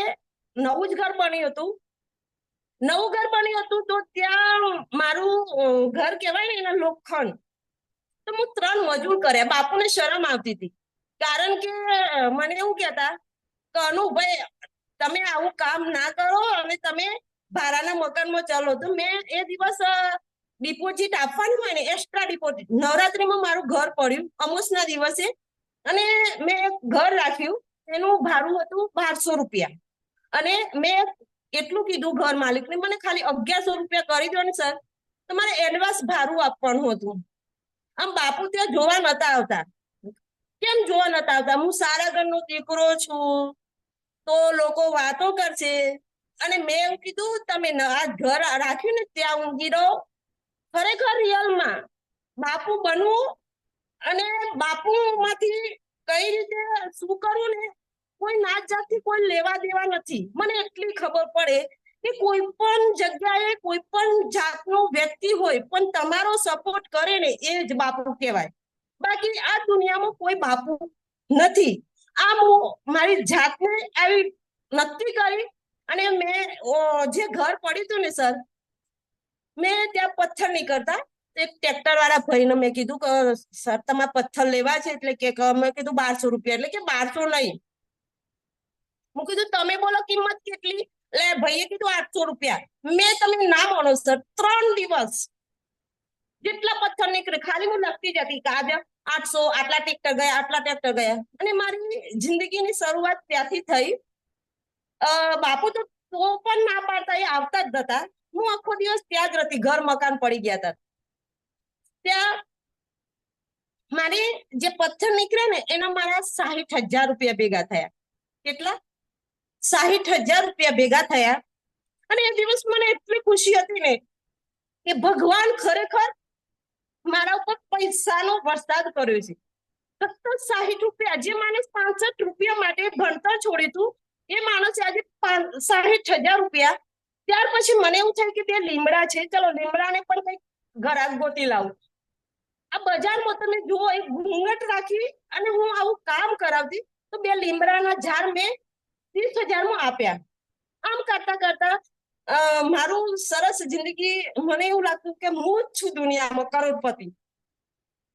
નવું જ ઘર બન્યું હતું. નવું ઘર બન્યું હતું તો ત્યાં મારું ઘર કહેવાય ને એના લોખંડ. તો હું 3 મજૂર કર્યા. બાપુને શરમ આવતી હતી, કારણ કે મને એવું કહેતા કે અનુભાઈ તમે આવું કામ ના કરો અને તમે ભાડાના મકાનમાં ચાલો. તો મેં એ દિવસ ડિપોઝિટ આપવાની હોય ને, એક્સ્ટ્રા ડિપોઝિટ, નવરાત્રીમાં મારું ઘર પડ્યું અમોસના દિવસે અને મેં ઘર રાખ્યું. એનું ભાડું હતું 1200 રૂપિયા. અને મેં એટલું કીધું ઘર માલિકને, મને ખાલી 1100 રૂપિયા કરી દો ને સર, તમારે એડવાન્સ ભાડું આપવાનું હતું. આમ બાપુ ત્યાં જોવા નતા આવતા. કેમ જોવા નતા આવતા? હું સારા ઘરનો દીકરો છું તો લોકો વાતો કરશે. અને મેં એવું કીધું તમે આ ઘર રાખ્યું ને ત્યાં ઊંઘી રહો. ખરેખર રિયલમાં બાપુ બનવું અને બાપુ માંથી કઈ રીતે શું કરવું ને, કોઈ નાત જાતથી કોઈ લેવા દેવા નથી. મને એટલી ખબર પડે કે કોઈ પણ જગ્યાએ કોઈ પણ જાતનો વ્યક્તિ હોય પણ તમારો સપોર્ટ કરે ને એ જ બાપુ કહેવાય. બાકી આ દુનિયામાં કોઈ બાપુ નથી. આ હું મારી જાતને આવી નક્કી કરી. અને મેં જે ઘર પડ્યું હતું ને સર, મેં ત્યાં પથ્થર નહીં કરતા. એક ટ્રેક્ટર વાળા ભાઈને મેં કીધું કે સર તમારે પથ્થર લેવા છે, એટલે કે મેં કીધું 1200 રૂપિયા. એટલે કે 1200 નહીં. હું કીધું તમે બોલો કિંમત કેટલી? એટલે ભાઈએ કીધું 800 રૂપિયા. મેં તમે ના માનો સર, 3 દિવસ જેટલા પથ્થર નીકળે ખાલી હું લખતી જતી કે આજે 800, આટલા ટ્રેક્ટર ગયા, આટલા ટ્રેક્ટર ગયા. અને મારી જિંદગીની શરૂઆત ત્યાંથી થઈ. બાપુ તો પણ ના પાડતા, એ આવતા જ હતા. હું આખો દિવસ ત્યાં જ રહેતી. ઘર મકાન પડી ગયા હતા ત્યાં. મારે જે પથ્થર નીકળે ને એના મારા 60,000 રૂપિયા ભેગા થયા. કેટલા? 60,000 રૂપિયા ભેગા થયા. અને એ દિવસ મને એટલી ખુશી હતી ને કે ભગવાન ખરેખર મારા ઉપર પૈસાનો વરસાદ કર્યો છે. ફક્ત 60 રૂપિયા, જે માણસ 65 રૂપિયા માટે ભણતર છોડ્યું હતું, એ માણસે આજે 60,000 રૂપિયા. ત્યાર પછી મને એવું થાય કે બે લીમડા છે, ચલો લીમડાને પણ કઈક ઘરાક ગોતી લાવું. આ બજારમાં તમે જુઓ, એક ઘૂંઘટ રાખી અને હું આવું કામ કરાવતી, તો બે લીમડાના ઝાડ મેં 30,000 માં આપ્યા. આમ કરતા કરતા મારું સરસ જિંદગી, મને એવું લાગતું કે હું જ છું દુનિયામાં કરોડપતિ.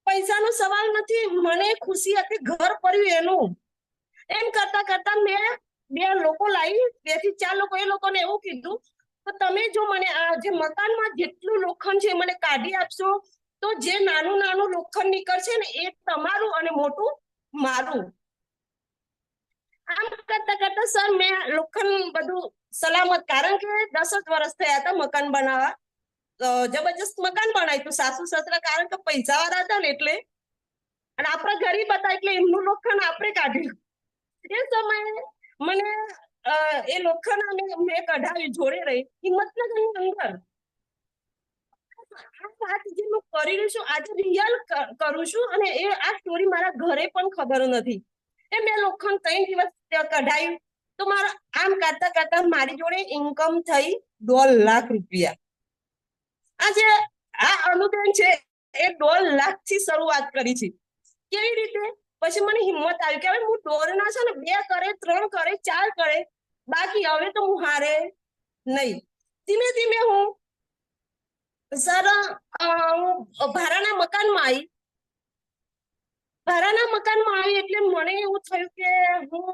પૈસાનો સવાલ નથી, મને ખુશી હતી ઘર પડ્યું એનું. એમ કરતા કરતા મેં બે લોકો લાવી, 2 થી 4 લોકો. એ લોકોને એવું કીધું તો તમે જો મને આ જે મકાનમાં જેટલું લોખંડ છે મને કાઢી આપશો, તો જે નાનું નાનું લોખંડ નીકળશે ને એ તમારું અને મોટું મારું. આમ કરતા કરતા સર મેં લોખંડ બધું સલામત, કારણ કે 10 જ વર્ષ થયા હતા મકાન બનાવવા. જબરજસ્ત મકાન બનાવ્યું સાસુ સસરા, કારણ કે પૈસા વાળા હતા ને એટલે, અને આપણા ગરીબ હતા એટલે એમનું લોખંડ આપણે કાઢ્યું. એ સમયે મને એ લોખંડ મેં કઢાવી જોડે રહી હિંમતનગરની અંદર. આ વાત જે હું કરી રહી છું આજે રિયલ કરું છું, અને એ આ સ્ટોરી મારા ઘરે પણ ખબર નથી. એ મેં લોખંડ 3 દિવસ કઢાયું, તો મારા આમ કરતા કરતા મારી જોડે ઇન્કમ થઈ 1.5 લાખ રૂપિયા. આજે આ અનુદાન છે એ 1.5 લાખ થી શરૂઆત કરી છે. કેવી રીતે? પછી મને હિંમત આવી કે હવે હું દોરના છે ને 2 કરે, 3 કરે, 4 કરે, બાકી હવે તો હું હારે નહીં. ધીમે ધીમે હું સર હું ભાડાના મકાનમાં આવી. એટલે મને એવું થયું કે હું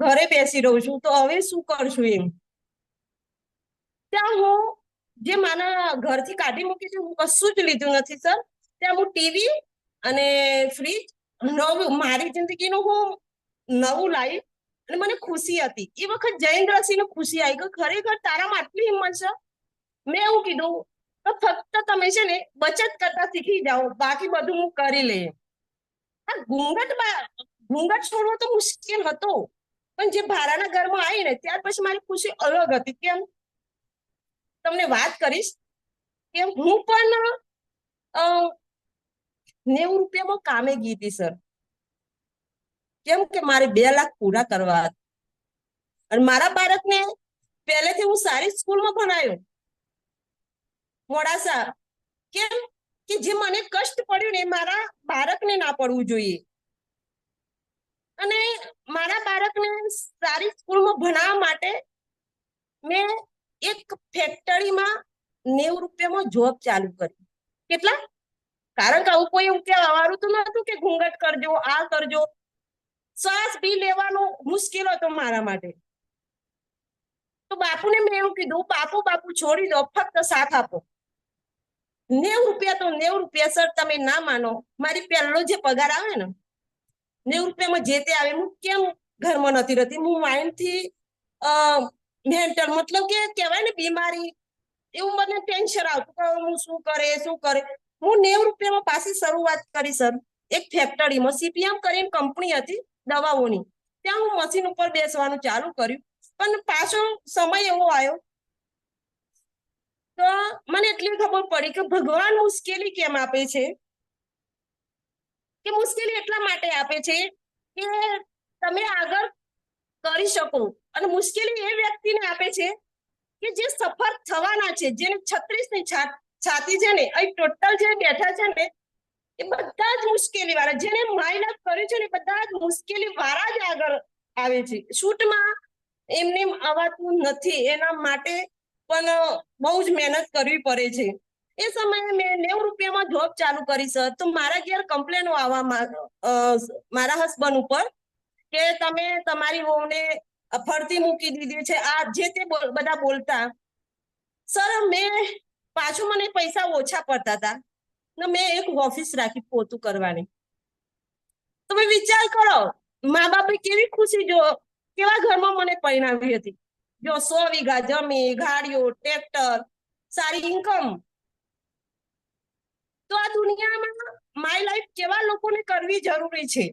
ઘરે બેસી રહું છું, તો હવે શું કરશું એમ. ત્યાં હું જે મારા ઘરથી કાઢી મૂકી છે, હું કશું જ લીધું નથી સર. ત્યાં હું ટીવી અને ફ્રીજ નવું, મારી જિંદગીનું હું નવું લાવી, અને મને ખુશી હતી. એ વખત જૈન રસીને ખુશી આવી કે ખરેખર તારામાં આટલી હિંમત છે. મેં એવું કીધું તો ફક્ત તમે છે ને બચત કરતા શીખી જાઓ, બાકી બધું હું કરી લઈએ. આ ઘૂંઘટ છોડવો તો મુશ્કેલ હતો, પણ જે ભાડાના ઘરમાં આવી ને ત્યાર પછી મારી ખુશી અલગ હતી. કેમ? તમને વાત કરીશ કે હું પણ 90 રૂપિયામાં કામે ગઈ હતી સર. કેમ કે મારે 2 લાખ પૂરા કરવા હતા, અને મારા બાળકને પહેલેથી હું સારી સ્કૂલમાં ભણાયો મોડાસા. કેમ કે જે મને કષ્ટ પડ્યું ને મારા બાળકને ના પડવું જોઈએ, અને મારા બાળકને સારી સ્કૂલમાં ભણાવવા માટે મેં એક ફેક્ટરીમાં 90 રૂપિયામાં જોબ ચાલુ કરી. કેટલા? કારણ કે આવું કોઈ એવું કહેવાવાળું તો નતું કે ઘૂંઘટ કરજો, આ કરજો. શ્વાસ બી લેવાનો મુશ્કેલ હતો મારા માટે. તો બાપુને મેં એવું કીધું, બાપુ છોડી દો, ફક્ત સાથ આપો. 90 રૂપિયા તો 90 રૂપિયા સર, તમે ના માનો. મારી પહેલો જે પગાર આવે ને 90 રૂપિયામાં જે તે આવે, હું કેમ ઘરમાં નથી રહેતી. હું માઇન્ડથી મેન્ટલ, મતલબ કે કહેવાય ને બીમારી, એવું મને ટેન્શન આવતું કે હું શું કરે. હું 90 રૂપિયામાં પાછી શરૂઆત કરી સર. એક ફેક્ટરીમાં સીપીએમ કરીને કંપની હતી દવાઓની, ત્યાં હું મશીન ઉપર બેસવાનું ચાલુ કર્યું. પણ પાછો સમય એવો આવ્યો તો મને એટલી ખબર પડી કે ભગવાન મુશ્કેલી કેમ આપે છે. કે મુશ્કેલી એટલા માટે આપે છે કે તમે આગળ કરી શકો, અને મુશ્કેલી એ વ્યક્તિને આપે છે કે જે સફળ થવાના છે, જેને 36 ની છાતી છે ને, અહીં ટોટલ જે બેઠા છે ને એ બધા જ મુશ્કેલી વાળા, જેને મહેનત કરી છે ને બધા જ મુશ્કેલી વાળા જ આગળ આવે છે. શૂટમાં એમને આવતું નથી, એના માટે પણ બહુ જ મહેનત કરવી પડે છે. એ સમયે મેં 90 રૂપિયામાં જોબ ચાલુ કરી સર. તો મારા ઘેર કમ્પ્લેનો આવવા મારા હસબન્ડ ઉપર કે તમે તમારી વહુને ફરતી મૂકી દીધી છે, આ જે તે બધા બોલતા. સર મેં પાછું મને પૈસા ઓછા પડતા હતા ને મેં એક ઓફિસ રાખી પોતું કરવાની. તમે વિચાર કરો, મા બાપે કેવી ખુશી, જો કેવા ઘરમાં મને પરિણાવી હતી. જો 100 વીઘા જમીન, ગાડીઓ, ટ્રેક્ટર, સારી ઇન્કમ. તો આ દુનિયામાં માય લાઈફ કેવા લોકોને કરવી જરૂરી છે.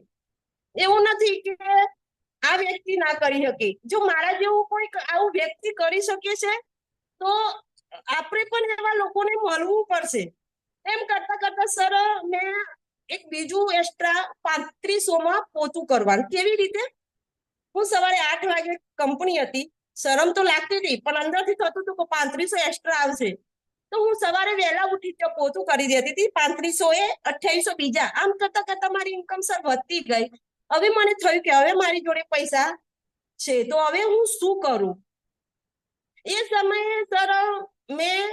એવું નથી કે આ વ્યક્તિ ના કરી શકે. જો મારા જેવું કોઈ આવું વ્યક્તિ કરી શકે છે તો આપણે પણ એવા લોકોને મળવું પડશે. એમ કરતા કરતા સર મેં એક બીજું એક્સ્ટ્રા 3500 પોતું કરવાનું. કેવી રીતે? હું સવારે 8 વાગે કંપની હતી, શરમ તો લાગતી હતી પણ અંદરથી થતું હતું કે 3500 એક્સ્ટ્રા આવશે. તો હું સવારે વહેલા ઉઠી ત્યાં પોતું કરી દેતી હતી. 3500 એ 2800 બીજા, આમ કરતા કરતા મારી ઇન્કમ સર વધતી ગઈ. હવે મને થયું કે હવે મારી જોડે પૈસા છે તો હવે હું શું કરું. એ સમયે સર મેં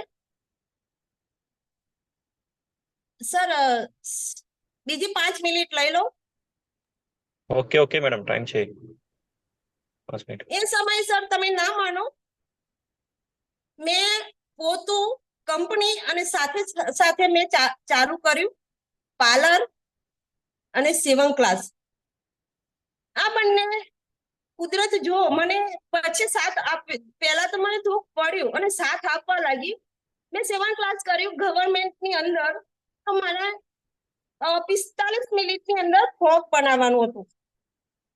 સર બીજી 5 મિનિટ લઈ લો. ઓકે ઓકે મેડમ, ટાઈમ છે 5 મિનિટ. એ સમયે સર તમે ના માનો, મેં પોતું, કંપની અને સાથે સાથે મેં ચાલુ કર્યું પાર્લર અને સેવન ક્લાસ. આ બંને કુદરત જો મને પછી સાથ આપે. પહેલા તો મને દુઃખ પડ્યું અને સાથ આપવા લાગી. મેં સેવન ક્લાસ કર્યું ગવર્મેન્ટની અંદર. તો મને 45 મિનિટની અંદર ફ્રોક બનાવવાનું હતું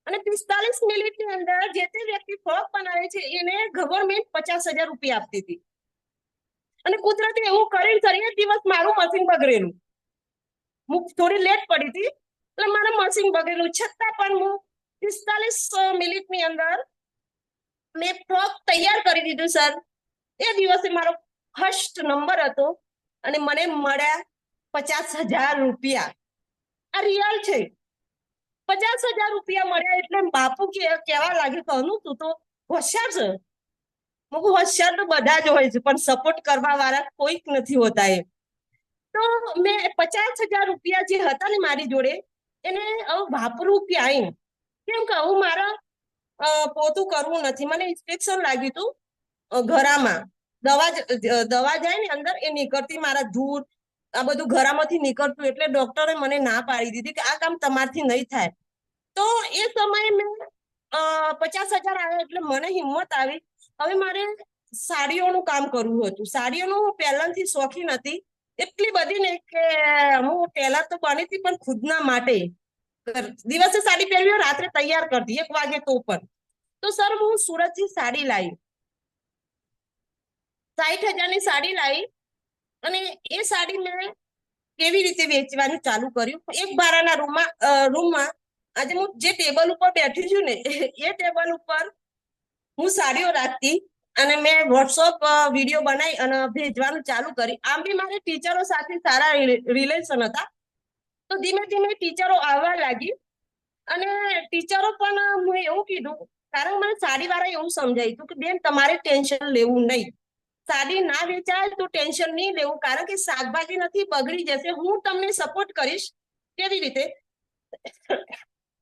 અને 45 મિનિટની અંદર જે તે વ્યક્તિ ફ્રોક બનાવે છે એને ગવર્મેન્ટ 50,000 રૂપિયા આપતી હતી. અને કુદરતે એવું કરી એક દિવસ મારું મશીન બગડેલું. હું થોડી લેટ પડી હતી એટલે મારું મશીન બગડેલું, છતાં પણ હું 45 મિનિટની અંદર મેં ફ્રોક તૈયાર કરી દીધું સર. એ દિવસે મારો ફર્સ્ટ નંબર હતો અને મને મળ્યા 50,000 રૂપિયા. આ રિયલ છે. 50,000 રૂપિયા મળ્યા એટલે બાપુ કેવા લાગે કે અનુ તું તો હોશિયાર છે. હોશિયાર તો બધા જ હોય છે પણ સપોર્ટ કરવા વાળા કોઈક નથી હોતા. એ તો મેં 50,000 રૂપિયા જે હતા ને મારી જોડે એને વાપરું ક્યાંય. કેમ કે હું મારા પોતું કરવું નથી. મને ઇન્સ્પેક્શન લાગ્યું હતું ઘરામાં. દવા જાય ને અંદર એ નીકળતી, મારા ધૂળ આ બધું ઘરામાંથી નીકળતું. એટલે ડોક્ટરે મને ના પાડી દીધી કે આ કામ તમારથી નહીં થાય. તો એ સમયે મેં 50,000 આવ્યા એટલે મને હિંમત આવી. હવે મારે સાડીઓનું કામ કરવું હતું. સાડીઓનું હું પહેલાથી શોખીન હતી, એટલી બધી ને કે હું ટેલર તો બની હતી પણ ખુદના માટે. દિવસે સાડી પહેરવી, રાત્રે તૈયાર કરતી 1 વાગે તો પણ. તો સર હું સુરતથી સાડી લાવી, 60,000ની સાડી લાવી અને એ સાડી મેં કેવી રીતે વેચવાનું ચાલુ કર્યું. એક બારાના રૂમમાં આજે હું જે ટેબલ ઉપર બેઠી છું ને એ ટેબલ ઉપર હું સાડીઓ રાખતી અને મેં વોટ્સઅપ વિડીયો બનાવી અને ભેજવાનું ચાલુ કરી. આમ બી મારે ટીચરો સાથે સારા રિલેશન હતા. તો ધીમે ધીમે ટીચરો આવવા લાગી અને ટીચરો પણ હું એવું કીધું, કારણ મને સાડી વાળા એવું સમજાયું કે બેન તમારે ટેન્શન લેવું નહીં. સાડી ના વેચાય તો ટેન્શન નહીં લેવું, કારણ કે શાકભાજી નથી, બગડી જશે. હું તમને સપોર્ટ કરીશ. કેવી રીતે?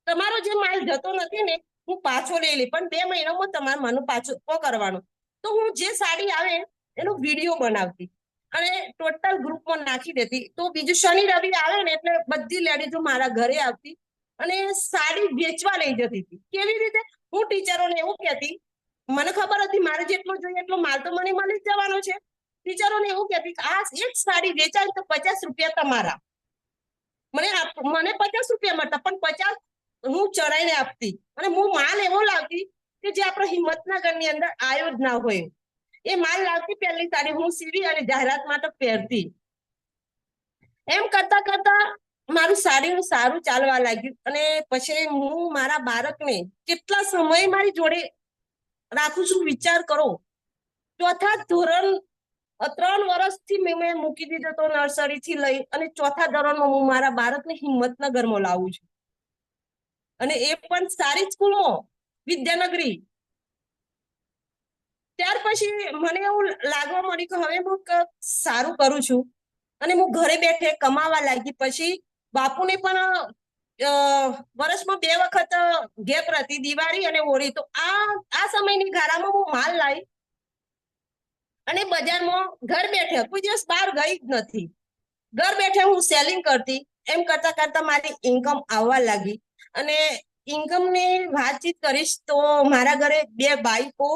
તમારો જે માલ જતો નથી ને હું પાછો લઈ લે, પણ 2 મહિનામાં તમારે મને પાછો કરવાનો. તો હું જે સાડી આવે એનો વિડીયો બનાવતી અને ટોટલ ગ્રુપમાં નાખી દેતી. તો બીજું શનિ રવિ આવે ને એટલે બધી લેડીઝો મારા ઘરે આવતી અને સાડી વેચવા લઈ જતી હતી. કેવી રીતે? હું ટીચરોને એવું કહેતી, મને ખબર હતી મારે જેટલો જોઈએ એટલો માલ તો મને મળી જ જવાનો છે. ટીચરોને એવું કહેતી આ એક સાડી વેચાય તો 50 રૂપિયા તમારા. મને 50 રૂપિયા મળતા પણ 50 હું ચડાઈને આપતી અને હું માલ એવો લાવતી કે જે આપણા હિંમતનગરની અંદર આવ્યો જ ના હોય. એ માલ લાવતી, પહેલી સાડી હું સીવી અને જાહેરાત માટે પહેરતી. એમ કરતા કરતા મારું સાડીનું સારું ચાલવા લાગ્યું અને પછી હું મારા બાળકને કેટલા સમય મારી જોડે રાખું છું વિચાર કરો. ચોથા ધોરણ 3 વર્ષથી મેં મૂકી દીધો તો નર્સરીથી લઈ અને ચોથા ધોરણમાં હું મારા બાળકને હિંમતનગરમાં લાવું છું અને એ પણ સારી સ્કૂલમાં, વિદ્યાનગરી. ત્યાર પછી મને એવું લાગવા મળ્યું કે હવે હું સારું કરું છું અને હું ઘરે બેઠે કમાવા લાગી. પછી બાપુને પણ વર્ષમાં 2 વખત ગેપ રહેતી, દિવાળી અને હોળી. તો આ સમયની ગાળામાં હું માલ લાવી અને બજારમાં ઘર બેઠે, કોઈ દિવસ બહાર ગઈ જ નથી, ઘર બેઠે હું સેલિંગ કરતી. એમ કરતા કરતા મારી ઇન્કમ આવવા લાગી અને ઇન્કમની વાતચીત કરીશ તો મારા ઘરે 2 બાઈકો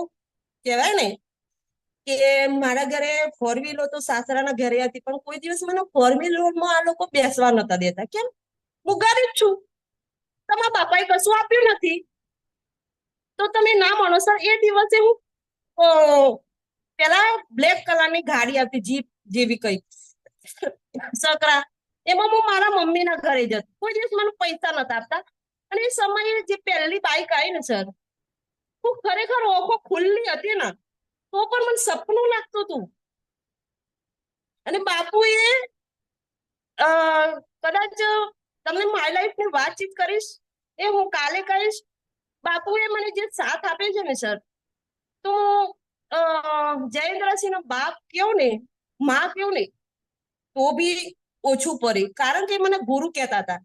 કહેવાય ને કે મારા ઘરે ફોર વ્હીલો તો સાસરાના ઘરે હતી, પણ કોઈ દિવસ મને ફોર વ્હીલમાં આ લોકો બેસવા નતા દેતા. કેમ? હું ગરીબ છું, તમારા બાપાએ કશું આપ્યું નથી. તો તમે ના માનો સર, એ દિવસે હું પેલા બ્લેક કલરની ગાડી હતી, જીપ જેવી કઈ સકરા, એમાં હું મારા મમ્મીના ઘરે જતી. કોઈ દિવસ મને પૈસા નતા આપતા. અને એ સમયે જે પહેલી બાઈક આવી ને સર, હું ખરેખર ઓખો ખુલ્લી હતી ને તો પણ મને સપનું લાગતું હતું. અને બાપુએ કદાચ તમને માય લાઈફ ની વાતચીત કરીશ, એ હું કાલે કહીશ. બાપુએ મને જે સાથ આપે છે ને સર, તો જયેન્દ્રસિંહ નો બાપ કેવું ને, માં કેવું ને, તો બી ઓછું પડે. કારણ કે મને ગુરુ કહેતા હતા.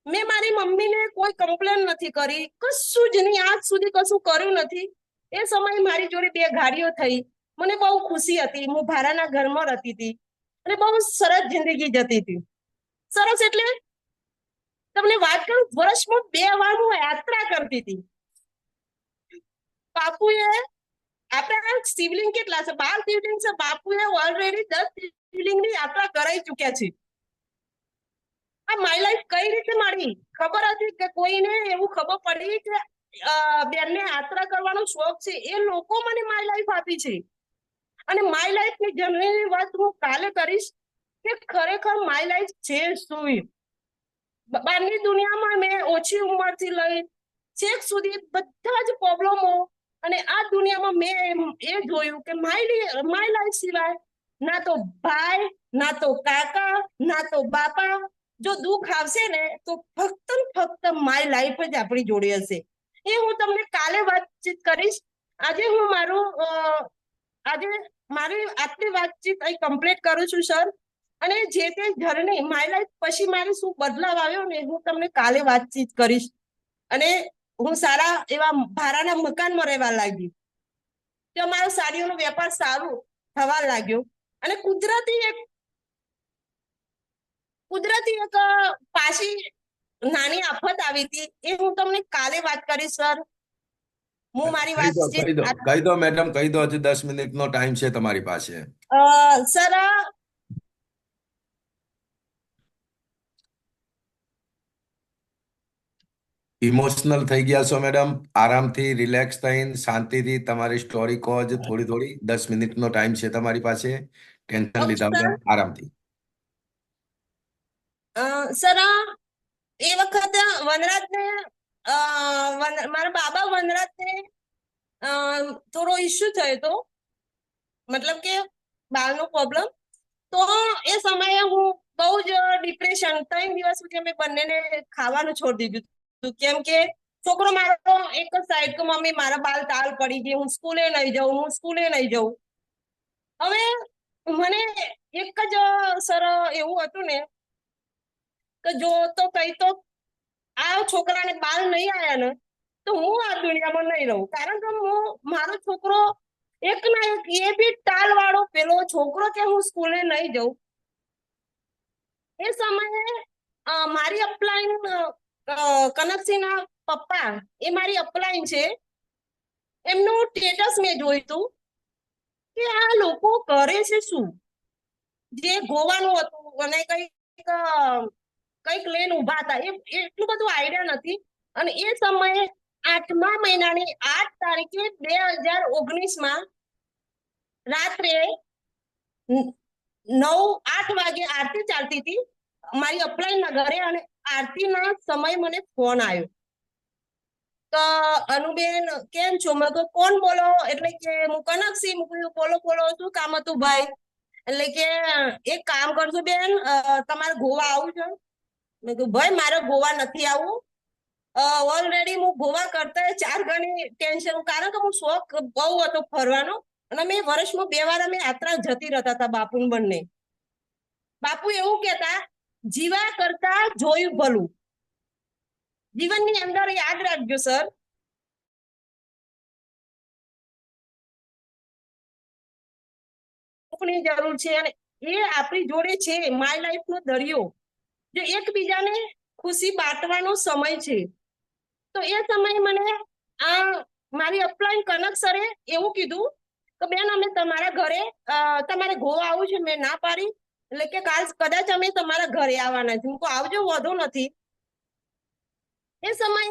મેં મારી મમ્મીને કોઈ કમ્પ્લેન નથી કરી, કશું જ નહીં, આજ સુધી કશું કર્યું નથી. એ સમયે મારી જોડે 2 ગાડીઓ થઈ, મને બહુ ખુશી હતી. હું ભાડાના ઘરમાં રહેતી હતી અને બહુ સરસ જિંદગી જતી હતી. સરસ એટલે તમને વાત કરું, વર્ષમાં 2 વાર હું યાત્રા કરતી હતી. બાપુએ, આપણા શિવલિંગ કેટલા છે? 12 શિવલિંગ છે. બાપુએ ઓલરેડી 10 શિવલિંગની યાત્રા કરાઈ ચુક્યા છે. આ માય લાઈફ કઈ રીતે મળી? ખબર હતી કે કોઈને એવું ખબર પડી કે બેનને યાત્રા કરવાનો શોખ છે, એ લોકો મને માય લાઈફ આપી છે. અને માય લાઈફ ની જર્નીની વાત હું કાલે કરીશ કે ખરેખર માય લાઈફ છે શું. બહારની દુનિયામાં મેં ઓછી ઉંમરથી લઈ છેક સુધી બધા જ પ્રોબ્લેમો, અને આ દુનિયામાં મેં એ જોયું કે માય લાઈફ સિવાય ના તો ભાઈ, ના તો કાકા, ના તો બાપા. જો દુઃખ આવશે ને તો ફક્ત ને ફક્ત માય લાઈફ જ આપણી જોડે હશે. એ હું તમને કાલે વાતચીત કરીશ. આજે હું આજે મારી આટલી વાતચીત અહીં કમ્પ્લીટ કરું છું સર. અને જે તે જર્ની માય લાઈફ પછી મારે શું બદલાવ આવ્યો ને, હું તમને કાલે વાતચીત કરીશ. અને હું સારા એવા ભાડાના મકાનમાં રહેવા લાગી, તો મારો સાડીઓનો વેપાર સારું થવા લાગ્યો. અને કુદરતી એક પાછી નાની આફત આવી હતી, એ હું તમને કાલે વાત કરીશ સર. હું મારી વાતચીત કહી દો મેડમ, કહી દો. હજી 10 મિનિટનો ટાઈમ છે તમારી પાસે. સર, ઇમોશનલ થઈ ગયા છો મેડમ? આરામથી, રિલેક્સ થઈને, શાંતિથી તમારી સ્ટોરી કહો. જ થોડી 10 મિનિટનો ટાઈમ છે તમારી પાસે. ટેન્શન લીધા વગર આરામથી. સર, એ વખત વનરાજને મારા બાબા વનરાજને થોડો ઇસ્યુ થયો હતો, મતલબ કે બાળનો પ્રોબ્લેમ. તો એ સમયે હું બહુ જ ડિપ્રેશન, 3 દિવસ સુધી અમે બંનેને ખાવાનું છોડી દીધું હતું. કેમ કે છોકરો મારો એક જ સાઈડ કે મમ્મી મારા બાલ તાલ પડી ગઈ, હું સ્કૂલે નહીં જઉં. હવે મને એક જ સર એવું હતું ને કે જો તો કઈ તો આ છોકરાને બાલ નહીં આયા ને તો હું આ દુનિયામાં નહીં રહું. કારણ કે મારો છોકરો એક ના એક, એ બી ટાલ વાળો પેલો છોકરો કે હું સ્કૂલે નહીં જઉં. એ સમયે મારી અપલાઈન, કનકસિંહના પપ્પા, એ મારી અપલાઈન છે, એમનું સ્ટેટસ મેં જોયું હતું કે આ લોકો કરે છે શું. જે ગોવાનું હતું અને કઈક લઈને ઉભા હતા, એટલું બધું આઈડિયા નથી. અને એ સમયે 8મા મહિનાની 8 તારીખે 2019માં રાત્રે 8 વાગે આરતી ચાલતી હતી મારી અપલાઈન ના ઘરે. અને આરતીના સમય મને ફોન આવ્યો તો અનુબેન કેમ છો? મેં કહ્યું કોણ બોલો? એટલે કે હું કનકસિંહ. બોલો, શું કામ હતું ભાઈ? એટલે કે એક કામ કરજો બેન, તમારે ગોવા આવું છે? મેં કીધું ભાઈ મારે ગોવા નથી આવવું. ઓલરેડી હું ગોવા કરતા 4 ગણી ટેન્શન, કારણ કે હું શોખ બહુ હતો ફરવાનો. અને અમે વર્ષમાં 2 વાર અમે યાત્રા જતી રહેતા હતા બાપુ બંને. બાપુ એવું કહેતા, જીવા કરતા જોયું ભલું. જીવનની અંદર યાદ રાખજો સર, ની જરૂર છે. અને એ આપણી જોડે છે માય લાઈફ નો દરિયો, જે એકબીજાને ખુશી બાંટવાનો સમય છે. તો એ સમયે મને આ મારી અપલાઈન કનક સરે એવું કીધું કે બેન અમે તમારા ઘરે તમારે ગોવા આવું છે. મેં ના પાડી, એટલે કે કાલ કદાચ અમે તમારા ઘરે આવવાના છે. હું કહું આવજો, વધુ નથી. એ સમયે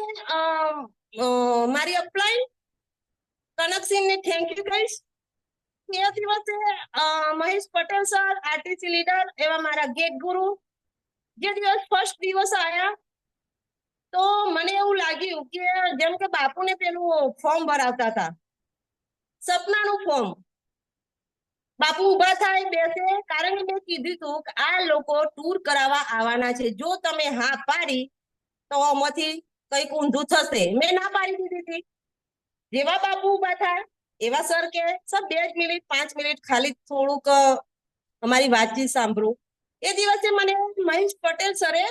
મારી અપલાઈન કનકસિંહને થેન્ક યુ કહીશ. એ દિવસે Mahesh Patel sir, RTC leader એવા મારા ગેટ ગુરુ જે દિવસ ફર્સ્ટ દિવસ આયા, તો મને એવું લાગ્યું કે જેમ કે બાપુને પેલું ફોર્મ ભરાવતા હતા, સપનાનું ફોર્મ. બાપુ ઉભા થાય, બેસે, કારણ કે મેં કીધું હતું કે આ લોકો ટૂર કરાવવા આવવાના છે. જો તમે હા પાડી તો આમાંથી કંઈક ઊંધું થશે. મેં ના પાડી દીધી હતી. જેવા બાપુ ઉભા થાય એવા સર કે સર 2 મિનિટ 5 મિનિટ ખાલી થોડુંક અમારી વાતચીત સાંભળો. એ દિવસે મને મહેશ પટેલ સરે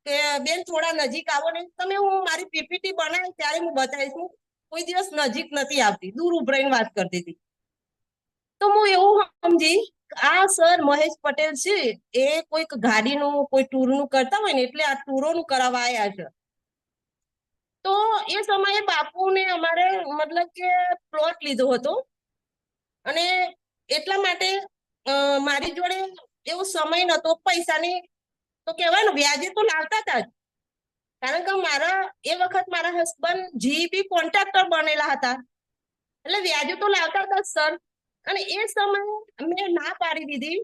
કે બેન થોડા નજીક આવો ને. તમે હું મારી પીપીટી બનાવી ત્યારે હું બતાવીશ. હું કોઈ દિવસ નજીક નથી આવતી, દૂર ઉભરાઈને વાત કરતી હતી. તો હું એવું સમજી આ સર મહેશ પટેલ છે એ કોઈક ગાડીનું કોઈ ટૂરનું કરતા હોય ને, એટલે આ ટૂરોનું કરાવવા આવ્યા છે. તો એ સમયે બાપુને અમારે મતલબ કે પ્લોટ લીધો હતો, અને એટલા માટે મારી જોડે એવો સમય નતો પૈસાની, તો કહેવાય ને વ્યાજે તો લાવતા હતા જ. કારણ કે મારા એ વખત મારા હસબન્ડ જીબી કોન્ટ્રાક્ટર બનેલા હતા, એટલે વ્યાજે તો લાવતા હતા સર. અને એ સમયે મેં ના પાડી દીધી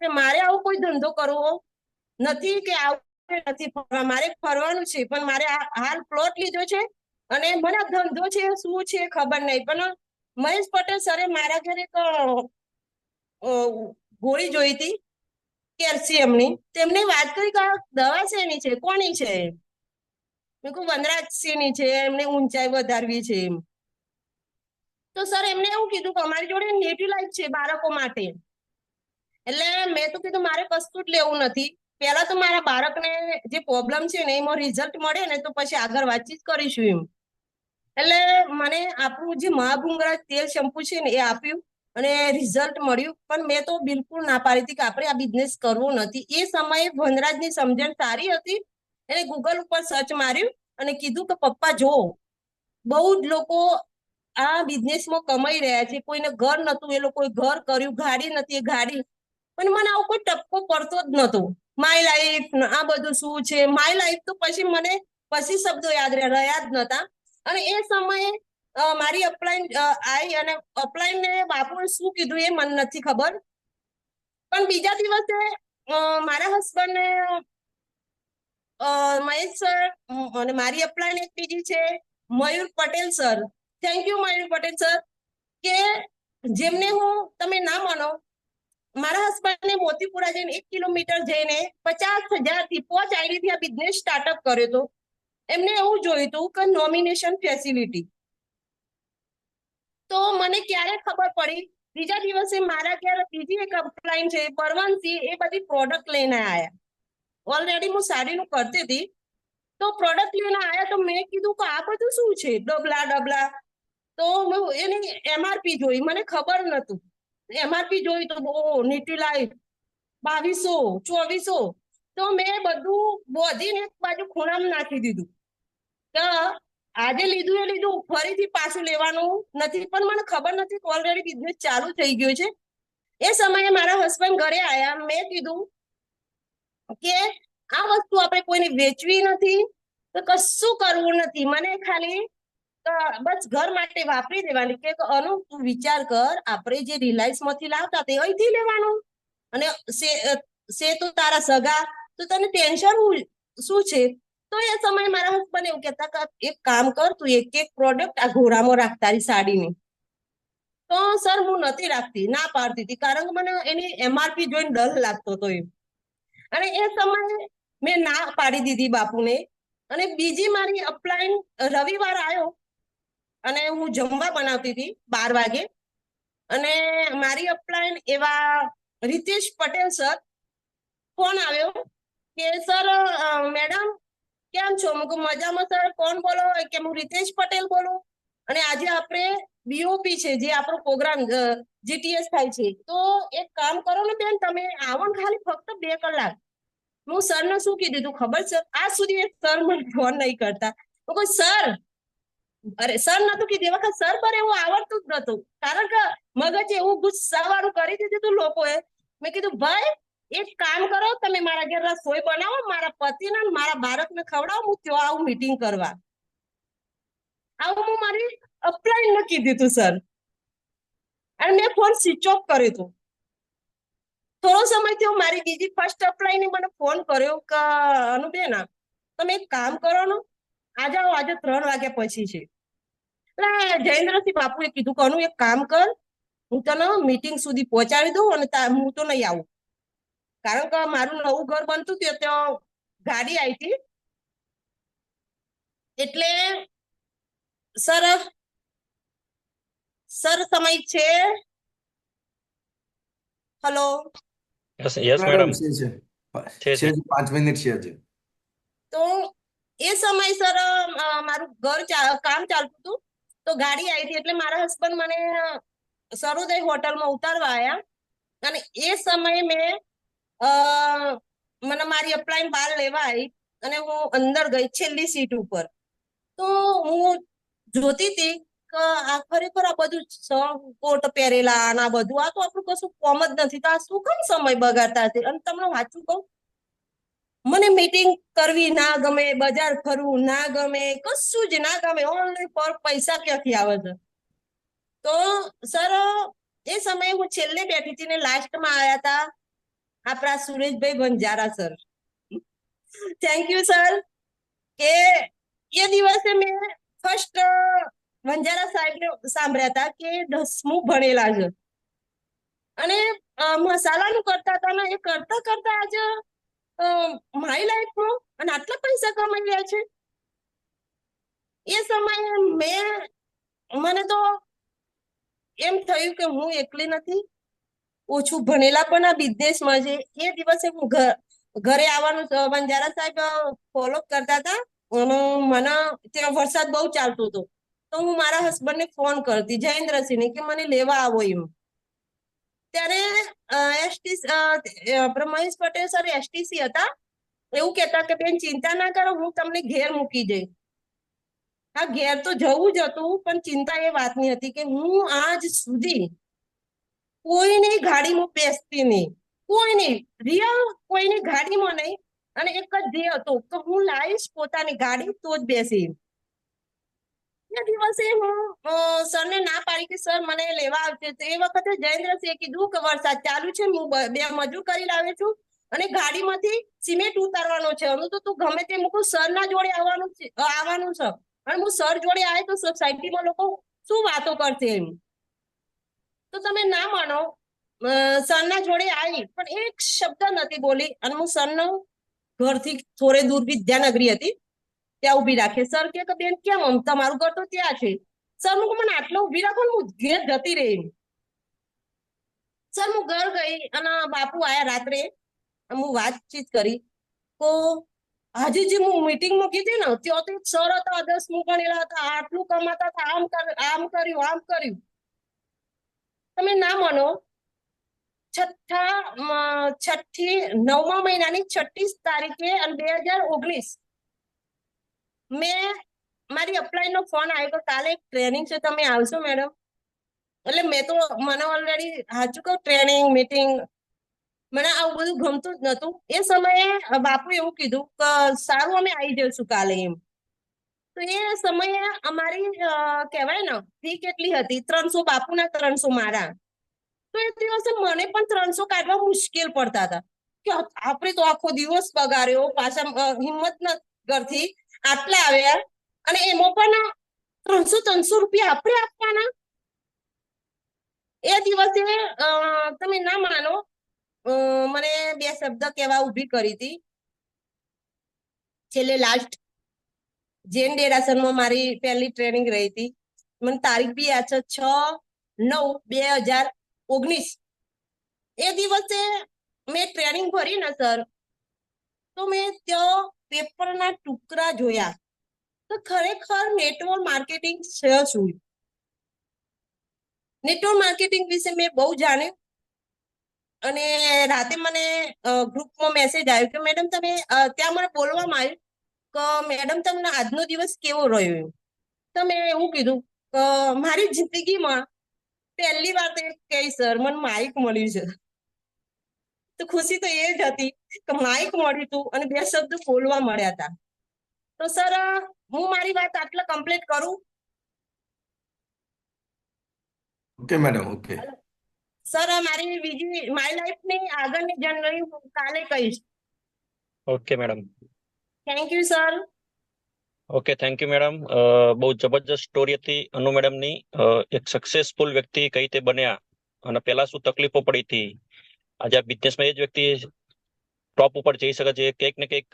કે મારે આવો કોઈ ધંધો કરવો નથી, કે આવું નથી ફરવા. મારે ફરવાનું છે, પણ મારે હાલ પ્લોટ લીધો છે અને મને ધંધો છે શું છે ખબર નહીં. પણ મહેશ પટેલ સરે મારા ઘરે એક ગોળી જોઈ હતી કેલ્શિયમની. તેમને વાત કરી કે આ દવા શેની છે, કોની છે? મેં કહ્યું વનરાજસિંહની છે, એમને ઊંચાઈ વધારવી છે એમ. તો સર એમને એવું કીધું કે અમારી જોડે નેટ્યુલાઇઝ છે બાળકો માટે. એટલે મેં તો કીધું મારે કશું જ લેવું નથી. પહેલા તો મારા બાળકને જે પ્રોબ્લેમ છે ને એમાં રિઝલ્ટ મળે ને તો પછી આગળ વાતચીત કરીશું એમ. એટલે મને આપણું જે મહાભૂંગરા તેલ શેમ્પુ છે ને એ આપ્યું અને રિઝલ્ટ મળ્યું. પણ મેં તો બિલકુલ ના પાડી હતી કે આપણે આ બિઝનેસ કરવો નથી. એ સમયે વનરાજની સમજણ સારી હતી. એને ગૂગલ ઉપર સર્ચ માર્યું અને કીધું કે પપ્પા જો બહુ જ લોકો આ બિઝનેસમાં કમાઈ રહ્યા છે. કોઈને ઘર નતું, એ લોકોએ ઘર કર્યું. ગાડી નથી, એ ગાડી. પણ મને આવો કોઈ ટપકો પડતો જ નતો. માય લાઈફ આ બધું શું છે, માય લાઈફ તો પછી મને પછી શબ્દો યાદ રહ્યા જ નતા. અને એ સમયે મારી અપલાઈન આવી, અને અપલાઈન ને બાપુએ શું કીધું એ મને નથી ખબર. પણ બીજા દિવસે મારા હસબન્ડ ને મહેશ સર અને મારી અપલાઈન એક બીજી છે Mayur Patel sir. Thank you Mayur Patel sir, કે જેમને હું તમે ના માનો મારા હસબન્ડને મોતીપુરા જઈને 1 કિલોમીટર જઈને 50,000 થી 5 આઈડી થી આ બિઝનેસ સ્ટાર્ટઅપ કર્યો હતો. એમને એવું જોયું હતું કે નોમિનેશન ફેસિલિટી. તો મને ક્યારે ખબર પડી, બીજા દિવસે મારા ઘરે બીજી એક અપલાઈન છે પરવાનસિંહ, એ બધી પ્રોડક્ટ લઈને આવ્યા. ઓલરેડી હું સાડીનું કરતી હતી, તો પ્રોડક્ટ લઈને આવ્યા. તો મેં કીધું કે આ બધું શું છે, ડબલા. તો એની એમઆરપી જોઈ, મને ખબર નતું. એમઆરપી જોઈ તો ન્યુટ્રીલાઇઝ 2200 2400. તો મેં બધું બોધીને એક બાજુ ખૂણામાં નાખી દીધું કે આજે લીધું એ લીધું, ફરીથી પાછું લેવાનું નથી. પણ મને ખબર નથી કે ઓલરેડી બિઝનેસ ચાલુ થઈ ગયો છે. એ સમયે મારા હસબન્ડ ઘરે આવ્યા. મેં કીધું કે આ વસ્તુ આપણે કોઈને વેચવી નથી, તો કશું કરવું નથી. મને ખાલી બસ ઘર માટે વાપરી દેવાની. કે અનુ તું વિચાર કર, આપણે જે રિલાયન્સ માંથી લાવતા તે અહીંથી લેવાનું, અને સે તો તારા સગા, તો તને ટેન્શન શું છે? તો એ સમયે મારા હસબન્ડ એવું કહેતા કે એક કામ કર, તું એક પ્રોડક્ટ આ ઘોડામાં રાખ તારી સાડીની. તો સર હું નથી રાખતી, ના પાડતી હતી, કારણ કે મને એની એમઆરપી જોઈને ડર લાગતો હતો એમ. અને એ સમયે મેં ના પાડી દીધી બાપુને. અને બીજી મારી અપલાઈન રવિવાર આવ્યો અને હું જમવા બનાવતી હતી 12 વાગે, અને મારી અપલાઈન એવા રીતેશ પટેલ સર ફોન આવ્યો કે સર મેડમ કેમ છો? મેં કહ્યું મજામાં સર. કોણ બોલો? કે હું રીતેશ પટેલ બોલું, અને આજે આપણે બીઓપી છે જે આપણો પ્રોગ્રામ જીટીએસ થાય છે, તો એક કામ કરો ને બેન, તમે આવો ને ખાલી ફક્ત 2 કલાક. હું સરને શું કીધું તું ખબર છે? આજ સુધી સર મને ફોન નહીં કરતા. હું કહું સર, અરે સર નતું કીધું એ વખત સર પર એવું આવડતું જ નતું, કારણ કે મગજ એવું ગુસ્સાવાળું કરી દીધું હતું લોકોએ. મેં કીધું ભાઈ એક કામ કરો, તમે મારા ઘેર રસોઈ બનાવો, મારા પતિને ને મારા બાળકને ખવડાવો, હું ત્યાં આવું મીટિંગ કરવા. આવું હું મારી અપલાઈન મૂકી દીધું સર, અને મેં ફોન સ્વિચ ઓફ કર્યો હતો. થોડો સમય થયો, મારી બીજી ફર્સ્ટ અપ્લાયને મને ફોન કર્યો કે અનુબેન તમે એક કામ કરો ને, આજે આવો, આજે 3 વાગ્યા પછી છે. એટલે જયેન્દ્રસિંહ બાપુએ કીધું કે અનુ એક કામ કર, હું તને મીટિંગ સુધી પહોંચાડી દઉં અને હું તો નહીં આવું, કારણ કે મારું નવું ઘર બનતું હતું, ત્યાં ગાડી આવી હતી. એટલે સર સમય છે. હલો, યસ મેડમ, છે છે 5 મિનિટ છે હજી. તો એ સમય સર મારું ઘર કામ ચાલતું હતું, તો ગાડી આવી હતી. એટલે મારા હસબન્ડ મને સરોદય હોટલમાં ઉતારવા આવ્યા, અને એ સમયે મેં મને મારી અપ્લાયન બહાર લેવા આવી, અને હું અંદર ગઈ છેલ્લી સીટ ઉપર. તો હું જોતી હતી કે આ ખરેખર આ બધું કોટ પહેરેલા અને આ બધું, આ તો આપણું કશું કોમ જ નથી, તો આ શું કેમ સમય બગાડતા હશે. અને તમને સાચું કહું, મને મીટિંગ કરવી ના ગમે, બજાર ફરવું ના ગમે, કશું જ ના ગમે, ઓનલી પર પૈસા ક્યાંથી આવે છે. તો સર એ સમયે હું છેલ્લે બેઠી હતી ને લાસ્ટમાં આવ્યા હતા આપણા Sureshbhai Banjara sir. Thank you sir, કે એ દિવસે મેં ફર્સ્ટ બંજારા સાહેબને સાંભળ્યા હતા કે 10મું ભણેલા છે, અને મસાલાનું કરતા હતા ને, એ કરતા કરતા આજે મારી લાઈફમાં અને આટલા પૈસા કમાઈ રહ્યા છે. એ સમયે મને તો એમ થયું કે હું એકલી નથી, ઓછું ભણેલા પણ આ બિઝનેસમાં છે. એ દિવસે હું ઘરે આવવાનું બંજારા સાહેબ ફોલો કરતા હતા, અને મને ત્યાં વરસાદ બહુ ચાલતો હતો, તો હું મારા હસબન્ડને ફોન કરતી જયેન્દ્રસિંહને કે મને લેવા આવો એમ. ત્યારે મહેશ પટેલ સર એસટીસી હતા, એવું કહેતા કે બેન ચિંતા ના કરો, હું તમને ઘેર મૂકી જઈશ. હા, ઘેર તો જવું જ હતું, પણ ચિંતા એ વાતની હતી કે હું આજ સુધી કોઈની ગાડીમાં બેસતી નહીં, કોઈની રિયલ કોઈની ગાડીમાં નહીં. અને એક જ ધ્યેય હતો કે હું લાવીશ પોતાની ગાડી તો જ બેસી. એ દિવસે હું સરને ના પાડી કે સર મને લેવા આવશે. તો એ વખતે જયેન્દ્રસિંહે કીધું કે વરસાદ ચાલુ છે, હું 2 મજૂર કરી લાવી છું, અને ગાડીમાંથી સિમેન્ટ ઉતારવાનો છે, હું તો તું ગમે તે મૂકું, સરના જોડે આવવાનું છે. અને હું સર જોડે આવે તો સોસાયટીમાં લોકો શું વાતો કરશે એમ. તો તમે ના માનો, સરના જોડે આવી પણ એક શબ્દ નથી બોલી, અને હું સરનો ઘરથી થોડે દૂર વિદ્યાનગરી હતી ત્યાં ઉભી રાખે. સર કે બેન કેમ, તમારું ઘર તો ત્યાં છે. સર હું મને આટલો ઉભી રાખો ને, હું ઘેર જતી રહી. સર હું ઘર ગઈ, અને બાપુ આયા રાત્રે, હું વાતચીત કરી. તો આજે જે હું મીટિંગ મૂકી હતી ને, ત્યાં તો એક સર હતા, 10મું ભણેલા હતા, આટલું કમાતા હતા, આમ કર્યું. તમે ના માનો, 9મા મહિનાની 6મી તારીખે અને 2019 મેં મારી અપ્લાય નો ફોન આવ્યો કે કાલે એક ટ્રેનિંગ છે, તમે આવશો મેડમ. એટલે મને ઓલરેડી સાચું કહું, ટ્રેનિંગ મીટિંગ મને આવું બધું ગમતું જ નતું. એ સમયે બાપુ એવું કીધું કે સારું, અમે આવી જઈશું કાલે એમ. તો એ સમયે અમારી કહેવાય ને ફી કેટલી હતી, 300 બાપુના, 300 મારા. તો એ દિવસે મને પણ 300 કાઢવા મુશ્કેલ પડતા હતા કે આપણે તો આખો દિવસ પગાર્યો, પાછા હિંમત ન કરતી, આટલા આવ્યા, અને એમાં પણ 300 રૂપિયા આપણે આપવાના. એ દિવસે તમે ના માનો, મને 2 શબ્દ કહેવા ઊભી કરી હતી. છેલ્લે લાસ્ટ જૈન દેરાસરમાં મારી પહેલી ટ્રેનિંગ રહી હતી. મને તારીખ બી યાદ છે, 6/9/2019. એ દિવસે મેં ટ્રેનિંગ ભરી ને સર, તો મેં ત્યાં પેપરના ટુકડા જોયા તો ખરેખર નેટવર્ક માર્કેટિંગ છે શું. નેટવર્ક માર્કેટિંગ વિશે મેં બહુ જાણ્યું, અને રાતે મને ગ્રુપમાં મેસેજ આવ્યો કે મેડમ તમે, ત્યાં મને બોલવામાં આવ્યું કે મેડમ તમને આજનો દિવસ કેવો રહ્યો. તો મેં એવું કીધું કે મારી જિંદગીમાં પહેલી વાર તો કહે સર મને માઇક મળ્યું છે. તો ખુશી તો એ જ હતી કે માઇક મળ્યું હતું અને 2 શબ્દ બોલવા મળ્યા હતા. તો સર હું મારી વાત આટલા કમ્પ્લીટ કરું. Okay madam, okay. સર મારી બીજી માય લાઈફની આગળની જર્ની હું કાલે કહીશ. Okay madam. Thank you sir. Okay, thank you madam. બહુ જબરજસ્ત સ્ટોરી હતી અનુ મેડમની. એક સક્સેસફુલ વ્યક્તિ કઈ રીતે બન્યા અને પહેલા શું તકલીફો પડી હતી. આજે આ બિઝનેસમાં એ જ વ્યક્તિ ટોપ ઉપર જઈ શકે છે, કંઈક ને કંઈક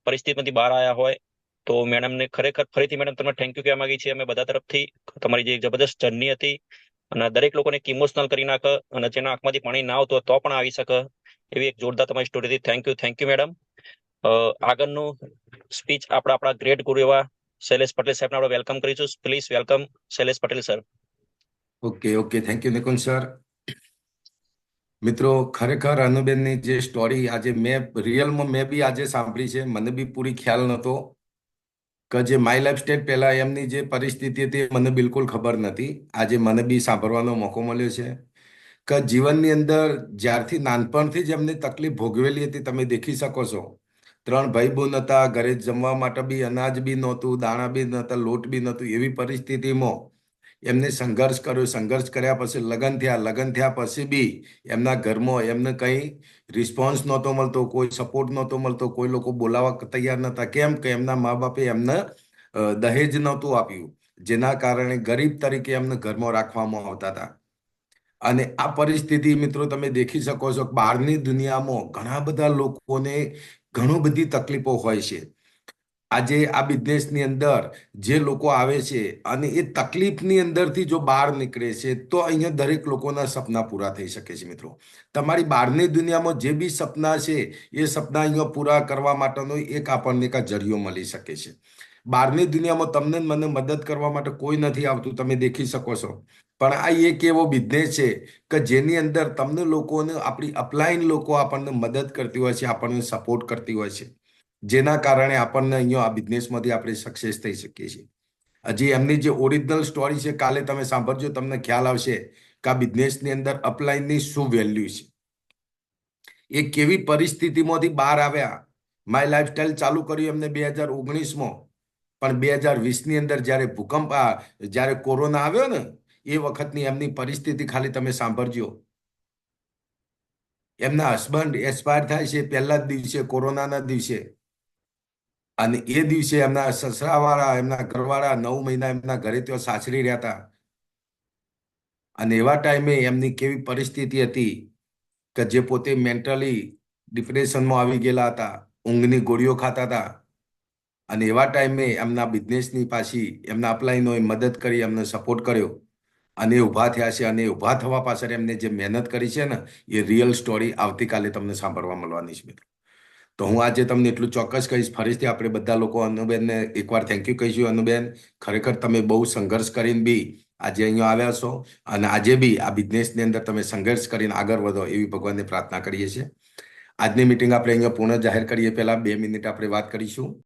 પરિસ્થિતિમાંથી બહાર આવ્યા હોય. તો મેડમને ખરેખર ફરીથી મેડમ તમને થેન્ક યુ કહેવા માંગી છીએ અમે બધા તરફથી. તમારી જે જબરદસ્ત જર્ની હતી અને દરેક લોકોને ઇમોશનલ કરી નાખે અને જેના આંખમાંથી પાણી ના આવતું હોય તો પણ આવી શકે એવી એક જોરદાર તમારી સ્ટોરી હતી. Thank you madam. આગળનું સ્પીચ આપણા ગ્રેટ ગુરુ એવા શૈલેષ પટેલ સાહેબને આપણે વેલકમ કરીશું. Please welcome Shailesh Patel sir. Okay, okay. Thank you Nikunj sir. મિત્રો, ખરેખર અનુબેનની જે સ્ટોરી આજે રિયલમાં મેં બી આજે સાંભળી છે. મને બી પૂરી ખ્યાલ નહોતો કે જે માય લાઈફ સ્ટેજ પહેલા એમની જે પરિસ્થિતિ હતી મને બિલકુલ ખબર નથી. આજે મને બી સાંભળવાનો મોકો મળ્યો છે કે જીવનની અંદર જ્યારથી નાનપણથી જ એમની તકલીફ ભોગવેલી હતી તમે દેખી શકો છો. 3 ભાઈ બહેન હતા, ઘરે જમવા માટે બી અનાજ બી નહોતું, દાણા બી નહોતા, લોટ બી નહોતું. એવી પરિસ્થિતિમાં એમને સંઘર્ષ કર્યો. સંઘર્ષ કર્યા પછી લગ્ન થયા પછી બી એમના ઘરમાં એમને કંઈ રિસ્પોન્સ નહોતો મળતો, કોઈ સપોર્ટ નહોતો મળતો, કોઈ લોકો બોલાવવા તૈયાર નહોતા. કેમ કે એમના મા બાપે એમને દહેજ નહોતું આપ્યું, જેના કારણે ગરીબ તરીકે એમને ઘરમાં રાખવામાં આવતા હતા. અને આ પરિસ્થિતિ મિત્રો તમે દેખી શકો છો કે બહારની દુનિયામાં ઘણા બધા લોકોને ઘણું બધી તકલીફો હોય છે. આજે આ બિઝનેસની અંદર જે લોકો આવે છે અને એ તકલીફની અંદરથી જો બહાર નીકળે છે તો અહીંયા દરેક લોકોના સપના પૂરા થઈ શકે છે. મિત્રો, તમારી બહારની દુનિયામાં જે બી સપના છે એ સપના અહીંયા પૂરા કરવા માટેનો એક આપણને એક જરિયો મળી શકે છે. બહારની દુનિયામાં તમને મને મદદ કરવા માટે કોઈ નથી આવતું, તમે દેખી શકો છો. પણ આ એક એવો બિઝનેસ છે કે જેની અંદર તમને લોકોને આપણી અપલાઈન લોકો આપણને મદદ કરતી હોય છે, આપણને સપોર્ટ કરતી હોય છે, જેના કારણે આપણને અહીંયા આ બિઝનેસમાંથી આપણે સક્સેસ થઈ શકીએ છીએ. હજી એમની જે ઓરિજિનલ સ્ટોરી છે કાલે તમે સાંભળજો, તમને ખ્યાલ આવશે કે આ બિઝનેસની અંદર અપલાઈનની શું વેલ્યુ છે. એ કેવી પરિસ્થિતિમાંથી બહાર આવ્યા. માય લાઈફસ્ટાઈલ ચાલુ કર્યું એમને 2019માં, પણ 2020ની અંદર જ્યારે જ્યારે કોરોના આવ્યો ને એ વખતની એમની પરિસ્થિતિ ખાલી તમે સાંભળજો. એમના હસબન્ડ એક્સપાયર થાય છે પહેલા જ દિવસે, કોરોનાના દિવસે. અને એ દિવસે એમના સસરાવાળા, એમના ઘરવાળા 9 મહિના એમના ઘરે ત્યાં સાસરી રહ્યા હતા. અને એવા ટાઈમે એમની કેવી પરિસ્થિતિ હતી કે જે પોતે મેન્ટલી ડિપ્રેશનમાં આવી ગયેલા હતા, ઊંઘની ગોળીઓ ખાતા હતા. અને એવા ટાઈમે એમના બિઝનેસની પાછી એમના અપલાઈનોએ મદદ કરી, એમને સપોર્ટ કર્યો અને એ ઊભા થયા છે. અને ઊભા થવા પાછળ એમને જે મહેનત કરી છે ને એ રિયલ સ્ટોરી આવતીકાલે તમને સાંભળવા મળવાની છે. મિત્રો, તો હું આજે તમને એટલું ચોક્કસ કહીશ, ફરીથી આપણે બધા લોકો અનુબેનને એકવાર થેન્ક યુ કહીશું. અનુબેન, ખરેખર તમે બહુ સંઘર્ષ કરીને બી આજે અહીંયા આવ્યા છો અને આજે બી આ બિઝનેસની અંદર તમે સંઘર્ષ કરીને આગળ વધો એવી ભગવાનને પ્રાર્થના કરીએ છીએ. આજની મીટિંગ આપણે અહીંયા પૂર્ણ જાહેર કરીએ પહેલા 2 મિનિટ આપણે વાત કરીશું.